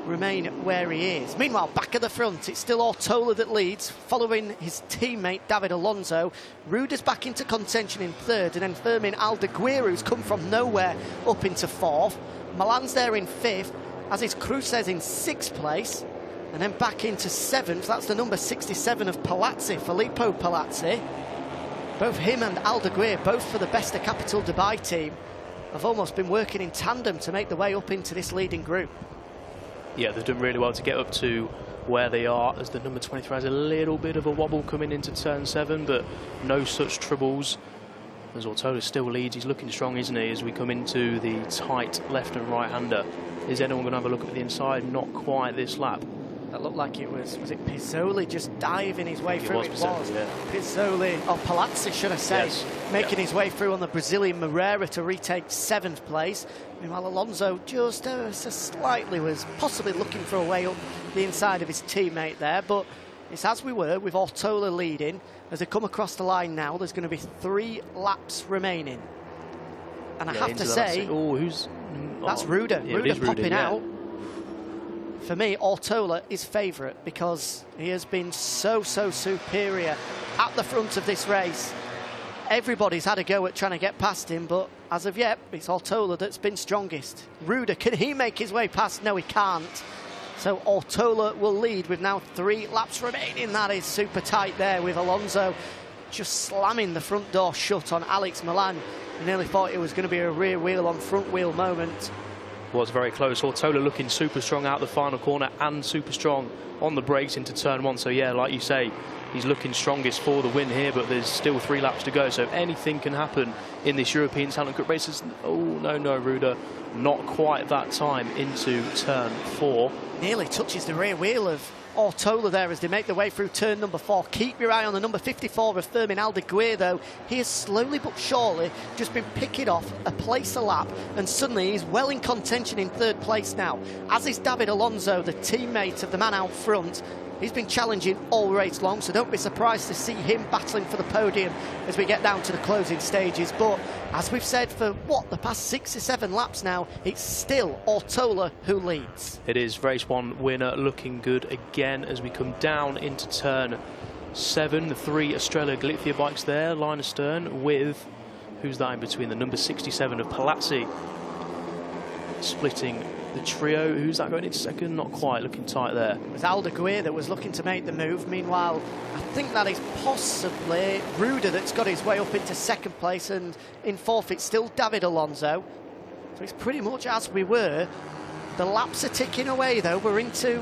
remain where he is. Meanwhile, back at the front, it's still Ortola that leads, following his teammate David Alonso. Ruda's back into contention in 3rd, and then Fermin Aldeguer, who's come from nowhere, up into 4th. Milan's there in 5th, as is Cruces in 6th place. And then back into 7th, that's the number 67 of Palazzi, Filippo Palazzi. Both him and Aldeguer, both for the Besta Capital Dubai team, have almost been working in tandem to make the way up into this leading group. Yeah, they've done really well to get up to where they are, as the number 23 has a little bit of a wobble coming into turn 7, but no such troubles. As Ortola still leads, he's looking strong, isn't he, as we come into the tight left and right-hander. Is anyone going to have a look at the inside? Not quite this lap. That looked like it was it Pizzoli just diving his way through? It was. Yeah. Pizzoli, or Palazzi, should I say, yes. making his way through on the Brazilian Moreira to retake 7th place. Meanwhile, Alonso just slightly was possibly looking for a way up the inside of his teammate there, but it's as we were, with Ortola leading. As they come across the line now, there's going to be 3 laps remaining. And I have to say, that's Ruda. Yeah, Ruda popping yeah. out. For me, Ortola is favourite because he has been so superior at the front of this race. Everybody's had a go at trying to get past him, but as of yet, it's Ortola that's been strongest. Ruda, can he make his way past? No, he can't. So Ortola will lead with now 3 laps remaining. That is super tight there, with Alonso just slamming the front door shut on Alex Milan. I nearly thought it was going to be a rear wheel on front wheel moment. Was very close. Ortola looking super strong out the final corner and super strong on the brakes into turn 1. So yeah, like you say, he's looking strongest for the win here, but there's still 3 laps to go, so anything can happen in this European Talent Cup races. Oh no, Ruda, not quite that time into turn 4. Nearly touches the rear wheel of Ortola there as they make their way through turn number 4. Keep your eye on the number 54 of Fermin Aldeguer, though. He has slowly but surely just been picking off a place a lap, and suddenly he's well in contention in 3rd place now, as is David Alonso, the teammate of the man out front. He's been challenging all race long, so don't be surprised to see him battling for the podium as we get down to the closing stages. But as we've said for, the past 6 or 7 laps now, it's still Ortola who leads. It is race 1 winner looking good again as we come down into turn 7. The 3 Estrella Galicia bikes there, line astern, with, who's that in between? The number 67 of Palazzi splitting the trio. Who's that going into second? Not quite, looking tight there. It was Aldeguer that was looking to make the move. Meanwhile, I think that is possibly Ruda that's got his way up into 2nd place, and in 4th it's still David Alonso. So it's pretty much as we were. The laps are ticking away though. We're into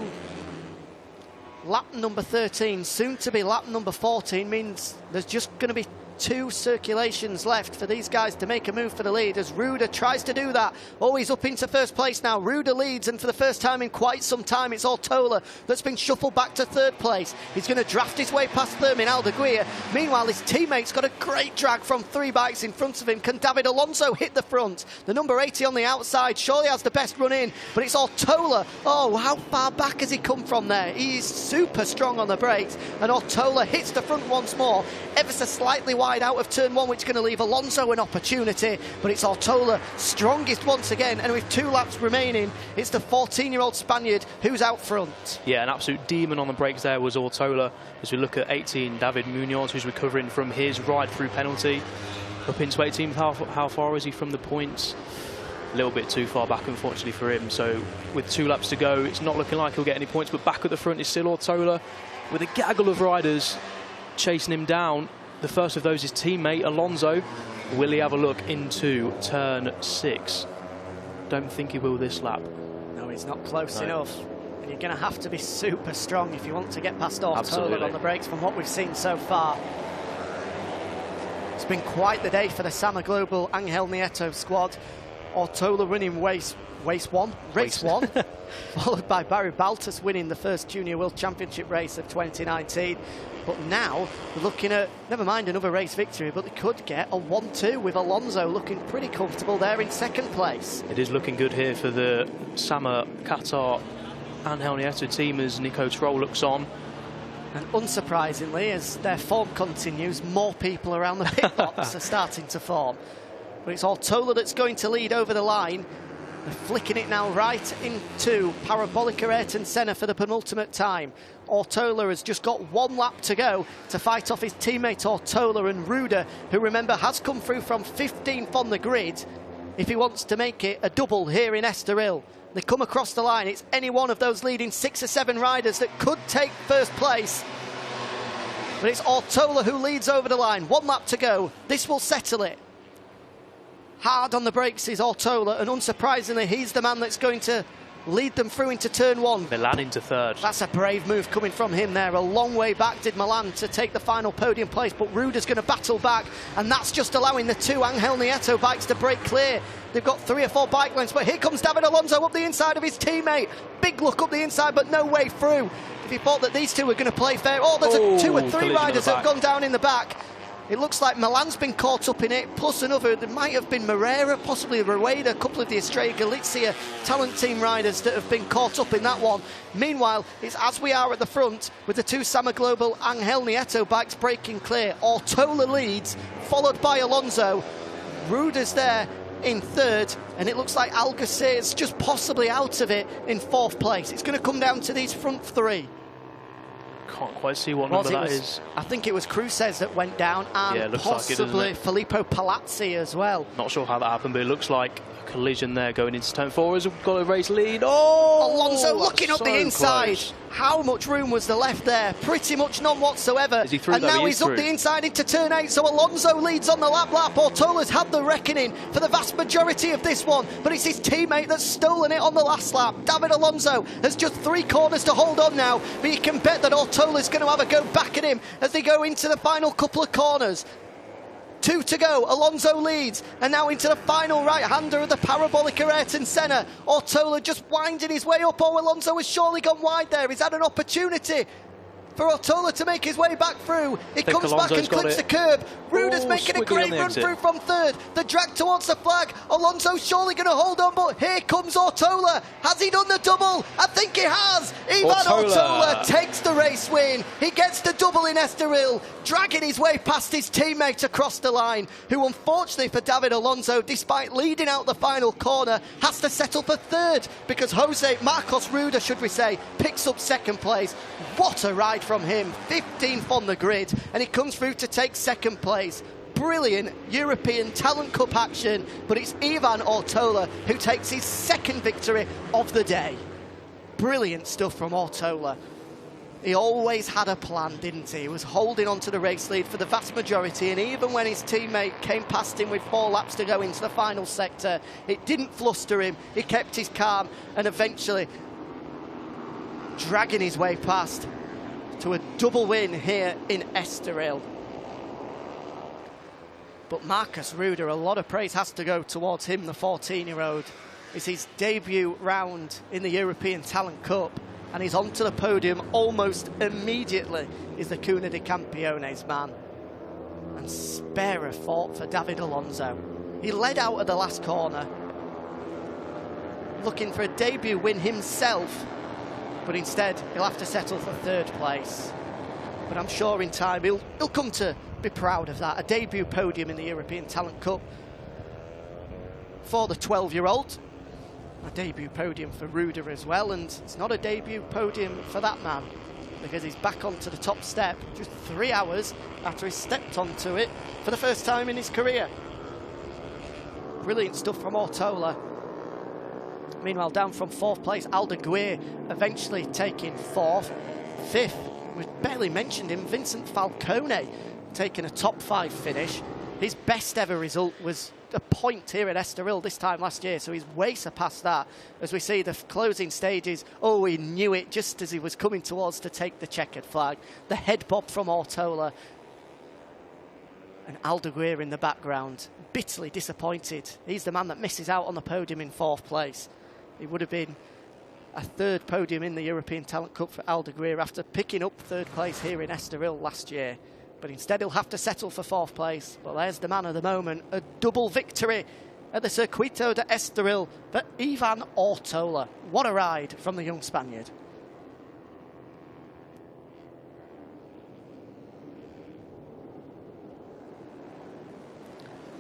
lap number 13, soon to be lap number 14, means there's just going to be 2 circulations left for these guys to make a move for the lead as Ruda tries to do that. Oh, he's up into 1st place now. Ruda leads, and for the first time in quite some time, it's Ortola that's been shuffled back to 3rd place. He's going to draft his way past Fermin Aldeguer. Meanwhile, his teammate's got a great drag from 3 bikes in front of him. Can David Alonso hit the front? The number 80 on the outside surely has the best run in, but it's Ortola. Oh, how far back has he come from there? He's super strong on the brakes, and Ortola hits the front once more, ever so slightly wide out of turn 1, which is going to leave Alonso an opportunity, but it's Ortola strongest once again, and with 2 laps remaining, it's the 14-year-old Spaniard who's out front. Yeah, an absolute demon on the brakes there was Ortola, as we look at 18, David Munoz, who's recovering from his ride-through penalty. Cup into 18th. How far is he from the points? A little bit too far back, unfortunately, for him. So with 2 laps to go, it's not looking like he'll get any points. But back at the front is still Ortola with a gaggle of riders chasing him down. The first of those is teammate Alonso. Will he have a look into turn 6? Don't think he will this lap. No, he's not close enough. And you're going to have to be super strong if you want to get past Ortola on the brakes from what we've seen so far. It's been quite the day for the Sama Global Angel Nieto squad. Ortola winning race 1, followed by Barry Baltus winning the first Junior World Championship race of 2019. But now we're looking at, never mind another race victory, but they could get a 1-2 with Alonso looking pretty comfortable there in second place. It is looking good here for the Sama Qatar Angel Nieto team as Nico Troll looks on. And unsurprisingly, as their form continues, more people around the pit box are starting to form. But it's Ortola that's going to lead over the line. They're flicking it now right into Parabolica Ayrton Senna for the penultimate time. Ortola has just got 1 lap to go to fight off his teammate Ortola and Ruda, who, remember, has come through from 15th on the grid if he wants to make it a double here in Estoril. They come across the line. It's any one of those leading 6 or 7 riders that could take first place. But it's Ortola who leads over the line. 1 lap to go. This will settle it. Hard on the brakes is Ortola, and unsurprisingly, he's the man that's going to lead them through into turn 1. Milan into third. That's a brave move coming from him there. A long way back did Milan to take the final podium place, but Ruda's going to battle back, and that's just allowing the 2 Angel Nieto bikes to break clear. They've got 3 or 4 bike lengths, but here comes David Alonso up the inside of his teammate. Big look up the inside, but no way through. If he thought that these 2 were going to play fair, there's 2 or 3 riders that have gone down in the back. It looks like Milan's been caught up in it, plus another. There might have been Moreira, possibly Rueda, a couple of the Estrella Galicia talent team riders that have been caught up in that one. Meanwhile, it's as we are at the front with the 2 Sama Global Angel Nieto bikes breaking clear. Ortola leads, followed by Alonso. Ruda's there in third, and it looks like Algeciras just possibly out of it in 4th place. It's going to come down to these front 3. Can't quite see what number that is. I think it was Cruces that went down, and possibly Filippo Palazzi as well. Not sure how that happened, but it looks like a collision there going into turn 4 as we've got a race lead. Oh, Alonso looking up the inside. Close. How much room was there left there? Pretty much none whatsoever. Is he through? And now he's up the inside into turn 8, so Alonso leads on the lap. Ortola's had the reckoning for the vast majority of this one, but it's his teammate that's stolen it on the last lap. David Alonso has just 3 corners to hold on now, but you can bet that Ortola's going to have a go back at him as they go into the final couple of corners. 2 to go, Alonso leads, and now into the final right-hander of the Parabolica Ayrton Senna. Ortola just winding his way up. Alonso has surely gone wide there. He's had an opportunity for Ortola to make his way back through. He comes back and clips the curb. Ruda's making a great run through from third. The drag towards the flag. Alonso's surely going to hold on, but here comes Ortola. Has he done the double? I think he has. Ivan Ortola takes the race win. He gets the double in Estoril, dragging his way past his teammate across the line, who unfortunately for David Alonso, despite leading out the final corner, has to settle for third because Marcos Ruda, should we say, picks up second place. What a ride from him. 15th on the grid, and he comes through to take second place. Brilliant European Talent Cup action, but it's Ivan Ortola who takes his 2nd victory of the day. Brilliant stuff from Ortola. He always had a plan, didn't he? He was holding on to the race lead for the vast majority, and even when his teammate came past him with 4 laps to go into the final sector, it didn't fluster him. He kept his calm, and eventually dragging his way past to a double win here in Estoril. But Marcus Ruda, a lot of praise has to go towards him, the 14-year-old. It's his debut round in the European Talent Cup, and he's onto the podium almost immediately. Is the Cuna de Campiones man. And spare a thought for David Alonso. He led out of the last corner, looking for a debut win himself, but instead he'll have to settle for 3rd place. But I'm sure in time he'll come to be proud of that. A debut podium in the European Talent Cup for the 12-year-old. A debut podium for Ruda as well, and it's not a debut podium for that man. because he's back onto the top step just 3 hours after he stepped onto it for the first time in his career. Brilliant stuff from Ortola. Meanwhile, down from 4th place, Aldeguer eventually taking 4th. 5th, we barely mentioned him, Vincent Falcone taking a top 5 finish. His best ever result was a point here at Estoril this time last year, so he's way surpassed that. As we see the closing stages, oh, he knew it just as he was coming towards to take the checkered flag. The head bob from Ortola. And Aldeguer in the background, bitterly disappointed. He's the man that misses out on the podium in 4th place. It would have been a 3rd podium in the European Talent Cup for Aldeguer after picking up 3rd place here in Estoril last year. But instead he'll have to settle for 4th place. But there's the man of the moment, a double victory at the Circuito de Estoril for Ivan Ortola. What a ride from the young Spaniard.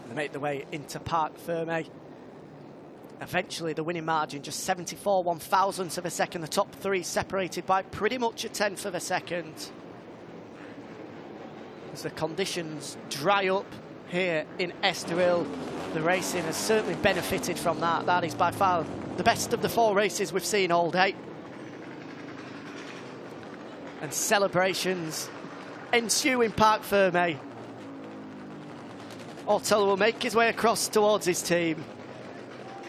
They make their way into Parc Ferme. Eventually the winning margin just 74 1,000ths of a second. The top 3 separated by pretty much a 1/10 of a second. As the conditions dry up here in Estoril, the racing has certainly benefited from that. That is by far the best of the 4 races we've seen all day. And celebrations ensue in Parc Ferme. Ortola will make his way across towards his team,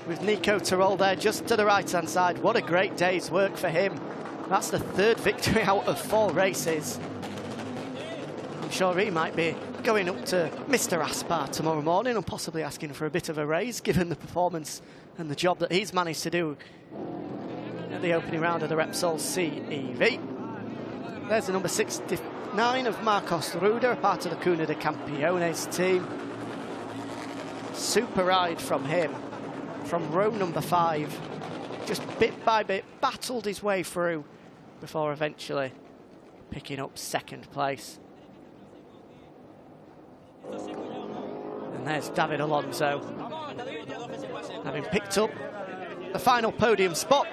with Nico Terol there just to the right-hand side. What a great day's work for him. That's the 3rd victory out of 4 races. I'm sure he might be going up to Mr. Aspar tomorrow morning and possibly asking for a bit of a raise, given the performance and the job that he's managed to do at the opening round of the Repsol CEV. There's the number 69 of Marcos Ruda, a part of the Cuna de Campeones team. Super ride from him, from row number 5. Just bit by bit, battled his way through before eventually picking up 2nd place. And there's David Alonso, having picked up the final podium spot.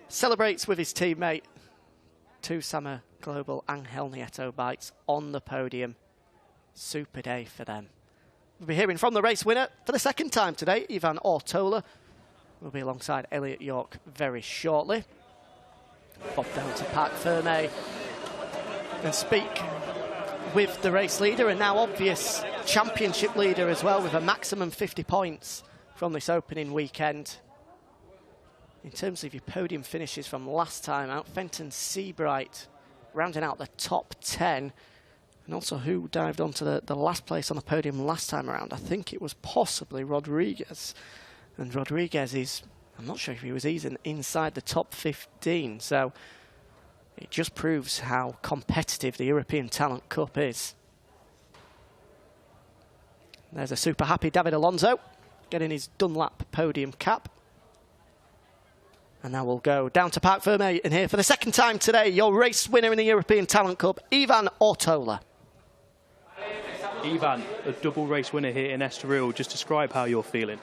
Celebrates with his teammate, Tucumã Global Angel Nieto Bikes on the podium. Super day for them. We'll be hearing from the race winner for the 2nd time today, Ivan Ortola. We'll be alongside Elliot York very shortly. Pop down to Parc Ferme and speak with the race leader and now obvious championship leader as well, with a maximum 50 points from this opening weekend. In terms of your podium finishes from last time out, Fenton Seabright rounding out the top 10. And also who dived onto the last place on the podium last time around? I think it was possibly Rodriguez. And Rodriguez is, I'm not sure if he was even inside the top 15. So it just proves how competitive the European Talent Cup is. There's a super happy David Alonso getting his Dunlap podium cap. And now we'll go down to Parc Ferme and here for the 2nd time today, your race winner in the European Talent Cup, Ivan Ortola. Ivan, a double race winner here in Estoril. Just describe how you're feeling.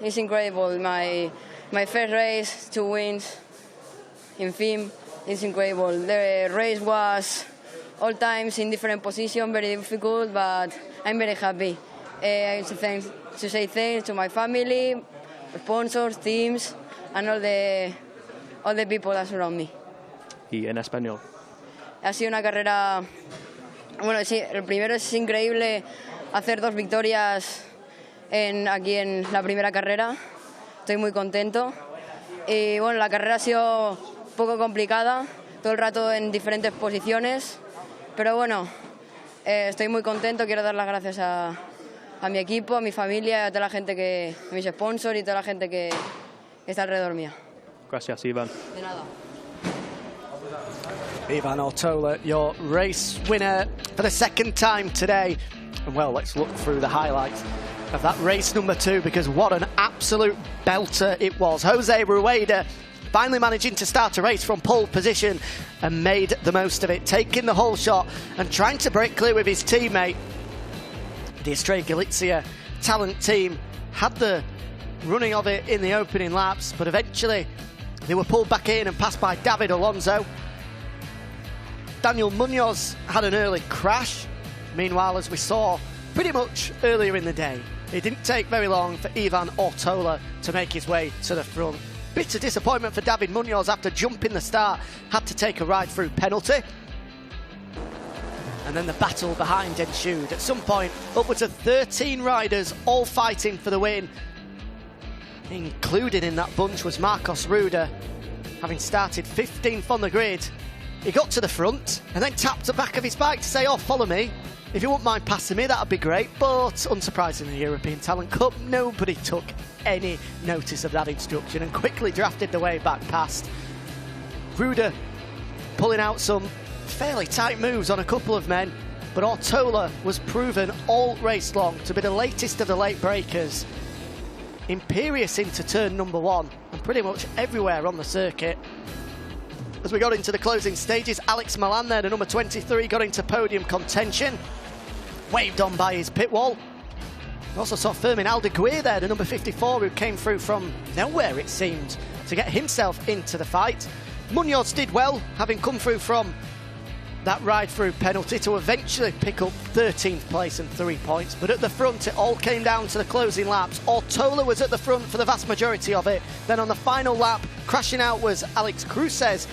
It's incredible. My 1st race, 2 wins in FIM. It's incredible. The race was all times in different positions, very difficult, but I'm very happy. I to say thanks to my family, sponsors, teams, and all the people that surround me. Y en español. Ha sido una carrera. Bueno, sí, el primero es increíble hacer 2 victorias aquí en la primera carrera. Estoy muy contento. Y bueno, la carrera ha sido un poco complicada, todo el rato en diferentes posiciones. Pero bueno, estoy muy contento. Quiero dar las gracias a mi equipo, a mi familia, a toda la gente a mis sponsors y toda la gente que está alrededor mía. Gracias, Ivan. De nada. Ivan Ortola, your race winner for the 2nd time today. And well, let's look through the highlights of that race number 2, because what an absolute belter it was. Jose Rueda finally managing to start a race from pole position and made the most of it, taking the whole shot and trying to break clear with his teammate. The Estrella Galicia talent team had the running of it in the opening laps, but eventually they were pulled back in and passed by David Alonso. Daniel Munoz had an early crash. Meanwhile, as we saw pretty much earlier in the day, it didn't take very long for Ivan Ortola to make his way to the front. Bitter disappointment for David Munoz after jumping the start, had to take a ride-through penalty. And then the battle behind ensued. At some point, upwards of 13 riders all fighting for the win. Included in that bunch was Marcos Ruda, having started 15th on the grid. He got to the front and then tapped the back of his bike to say, "Oh, follow me. If you wouldn't mind passing me, that'd be great." But unsurprisingly, the European Talent Cup, nobody took any notice of that instruction and quickly drafted the way back past. Ruda pulling out some fairly tight moves on a couple of men, but Ortola was proven all race long to be the latest of the late breakers. Imperious into turn number 1 and pretty much everywhere on the circuit. As we got into the closing stages, Alex Milan there, the number 23, got into podium contention. Waved on by his pit wall. We also saw Fermin Aldeguer there, the number 54, who came through from nowhere, it seemed, to get himself into the fight. Munoz did well, having come through from that ride-through penalty to eventually pick up 13th place and 3 points. But at the front, it all came down to the closing laps. Ortola was at the front for the vast majority of it. Then on the final lap, crashing out was Alex Cruces,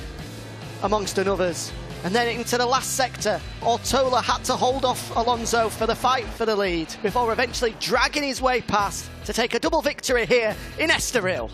amongst others. And then into the last sector, Ortola had to hold off Alonso for the fight for the lead before eventually dragging his way past to take a double victory here in Estoril.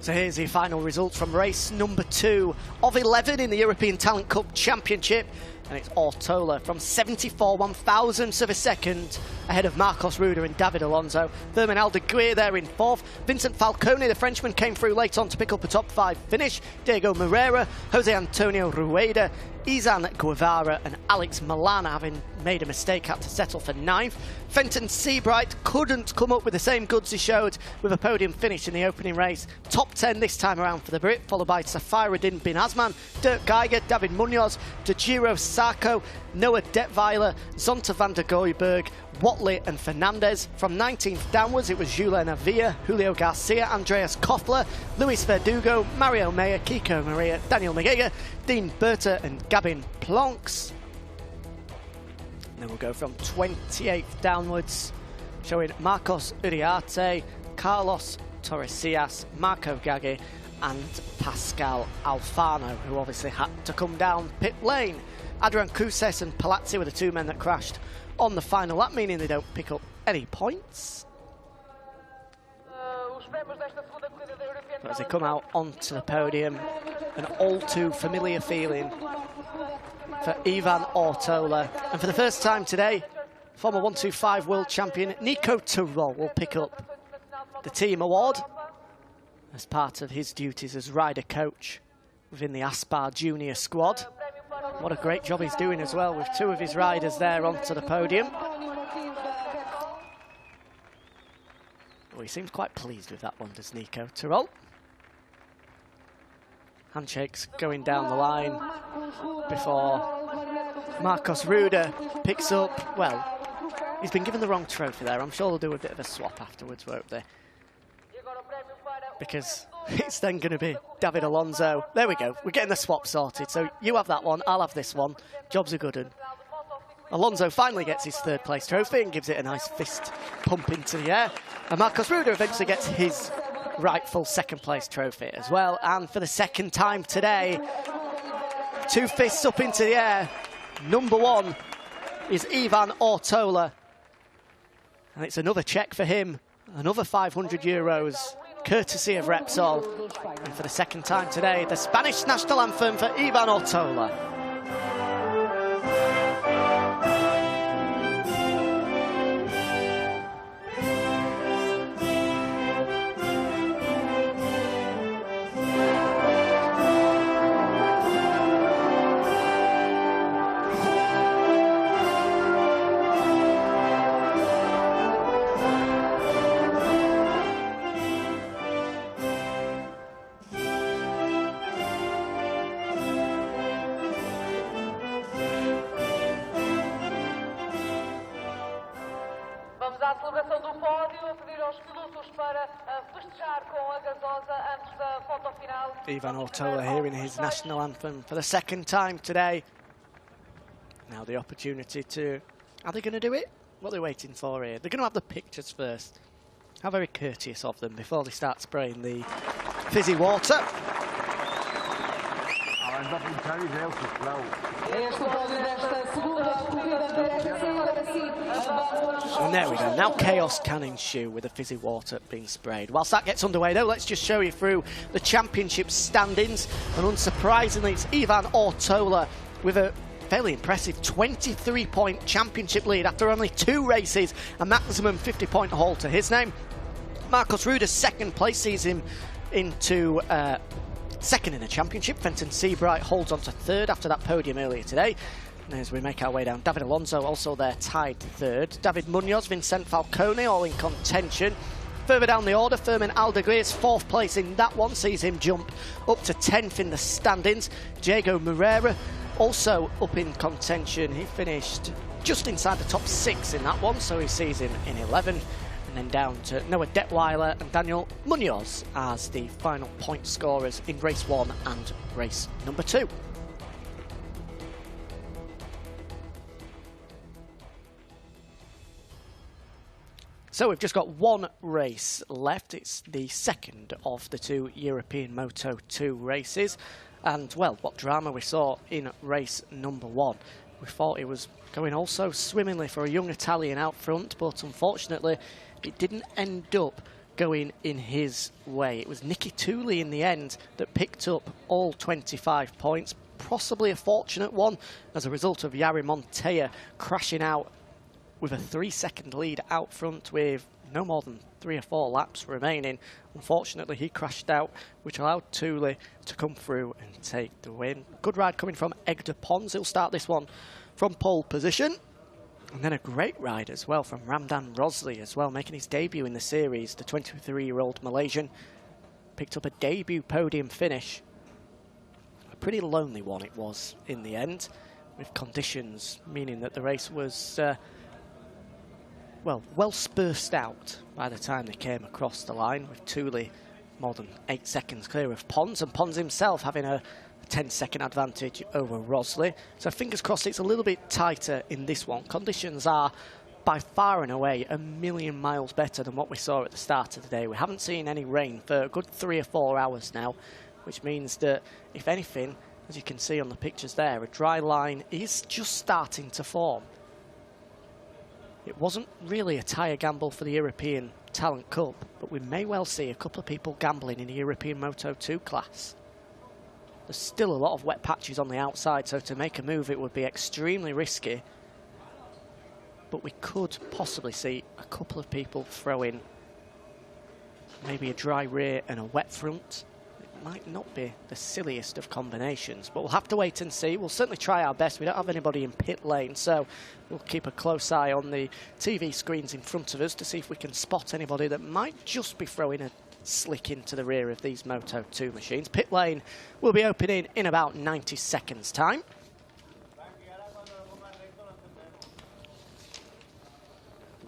So here's the final results from race number 2 of 11 in the European Talent Cup Championship. And it's Ortola from 74 1,000ths of a second ahead of Marcos Ruda and David Alonso. Fermin Aldeguer there in 4th. Vincent Falcone, the Frenchman, came through late on to pick up a top 5 finish. Diego Moreira, Jose Antonio Rueda, Izan Guevara and Alex Milan, having made a mistake, had to settle for 9th. Fenton Seabright couldn't come up with the same goods he showed with a podium finish in the opening race. Top 10 this time around for the Brit, followed by Safiruddin Bin Azman, Dirk Geiger, David Munoz, Dejiro Sarko, Noah Detweiler, Zonta van der Gooiberg, Watley and Fernandez. From 19th downwards, it was Julen Avila, Julio Garcia, Andreas Koffler, Luis Verdugo, Mario Meyer, Kiko Maria, Daniel Megega, Dean Berta and Gabin Plonks. Then we'll go from 28th downwards, showing Marcos Uriarte, Carlos Torresillas, Marco Gaggi and Pascal Alfano, who obviously had to come down pit lane. Adrian Cruces and Palazzi were the 2 men that crashed on the final lap, meaning they don't pick up any points. But as they come out onto the podium, an all too familiar feeling for Ivan Ortola. And for the first time today, former 125 world champion Nico Tirol will pick up the team award as part of his duties as rider coach within the Aspar junior squad. What a great job he's doing as well, with 2 of his riders there onto the podium. Oh, he seems quite pleased with that one, does Nico Tirol. Handshakes going down the line before Marcos Ruda picks up, well, he's been given the wrong trophy there. I'm sure they'll do a bit of a swap afterwards, won't they? Because it's then going to be David Alonso. There we go, we're getting the swap sorted. So you have that one, I'll have this one. Job's a good one. Alonso finally gets his 3rd place trophy and gives it a nice fist pump into the air. And Marcos Ruda eventually gets his rightful 2nd place trophy as well. And for the 2nd time today, 2 fists up into the air. Number 1 is Ivan Ortola. And it's another check for him, another €500, courtesy of Repsol. And for the 2nd time today, the Spanish national anthem for Ivan Ortola. Ivan Ortola hearing his national anthem for the second time today. Now the opportunity to... Are they going to do it? What are they waiting for here? They're going to have the pictures first. How very courteous of them before they start spraying the fizzy water. And there we go. Now chaos can ensue with the fizzy water being sprayed. Whilst that gets underway, though, let's just show you through the championship standings. And unsurprisingly, it's Ivan Ortola with a fairly impressive 23-point championship lead after only 2 races, a maximum 50-point haul to his name. Marcus Ruder's second place sees him into second in the championship. Fenton Seabright holds on to third after that podium earlier today. And as we make our way down, David Alonso also there tied third. David Munoz, Vincent Falcone all in contention. Further down the order, Fermin Aldeguer's fourth place in that one sees him jump up to 10th in the standings. Diego Moreira also up in contention. He finished just inside the top 6 in that one, so he sees him in 11th. And then down to Noah Detweiler and Daniel Munoz as the final point scorers in race 1 and race number 2. So we've just got one race left. It's the second of the 2 European Moto 2 races. And, well, what drama we saw in race number 1. We thought it was going also swimmingly for a young Italian out front, but unfortunately it didn't end up going in his way. It was Nicky Tooley in the end that picked up all 25 points, possibly a fortunate one as a result of Jari Montoya crashing out with a 3-second lead out front with no more than 3 or 4 laps remaining. Unfortunately, he crashed out, which allowed Tooley to come through and take the win. Good ride coming from Egder Pons. He'll start this one from pole position. And then a great ride as well from Ramdan Rosley as well, making his debut in the series. The 23-year-old Malaysian picked up a debut podium finish. A pretty lonely one it was in the end, with conditions meaning that the race was well spaced out by the time they came across the line, with Tooley more than 8 seconds clear of Pons, and Pons himself having a 10-second advantage over Rosley. So fingers crossed it's a little bit tighter in this one. Conditions are by far and away a million miles better than what we saw at the start of the day. We haven't seen any rain for a good 3 or 4 hours now, which means that, if anything, as you can see on the pictures there, a dry line is just starting to form. It wasn't really a tyre gamble for the European Talent Cup, but we may well see a couple of people gambling in the European Moto 2 class. There's still a lot of wet patches on the outside, so to make a move it would be extremely risky. But we could possibly see a couple of people throw in maybe a dry rear and a wet front. It might not be the silliest of combinations, but we'll have to wait and see. We'll certainly try our best. We don't have anybody in pit lane, so we'll keep a close eye on the TV screens in front of us to see if we can spot anybody that might just be throwing a slick into the rear of these Moto 2 machines. Pit lane will be opening in about 90 seconds time.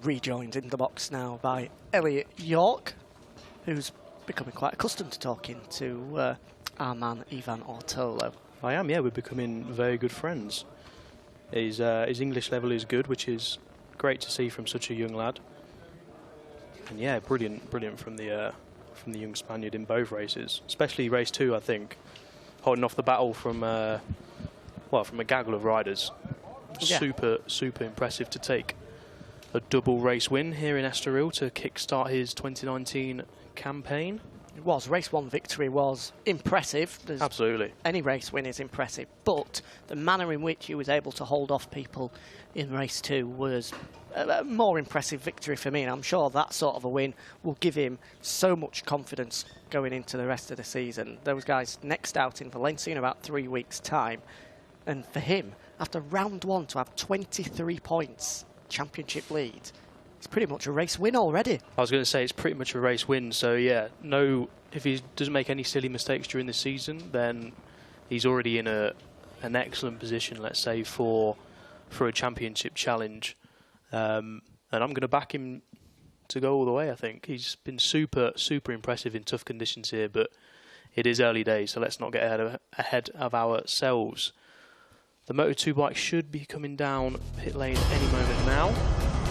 Rejoined in the box now by Elliot York, who's becoming quite accustomed to talking to our man Ivan Ortola. I am, yeah, we're becoming very good friends. His English level is good, which is great to see from such a young lad. And yeah, brilliant from the young Spaniard in both races, especially race 2, I think, holding off the battle from a gaggle of riders. Yeah. Super impressive to take a double race win here in Estoril to kickstart his 2019 campaign. It was. Race 1 victory was impressive. Absolutely. Any race win is impressive, but the manner in which he was able to hold off people in race 2 was a more impressive victory for me, and I'm sure that sort of a win will give him so much confidence going into the rest of the season. Those guys next out in Valencia in about 3 weeks' time, and for him, after round 1 to have 23 points, championship lead, it's pretty much a race win already. I was going to say it's pretty much a race win, so yeah, no, if he doesn't make any silly mistakes during the season, then he's already in an excellent position, let's say, for a championship challenge. And I'm going to back him to go all the way, I think. He's been super impressive in tough conditions here, but it is early days, so let's not get ahead of ourselves. The Moto2 bike should be coming down pit lane any moment now.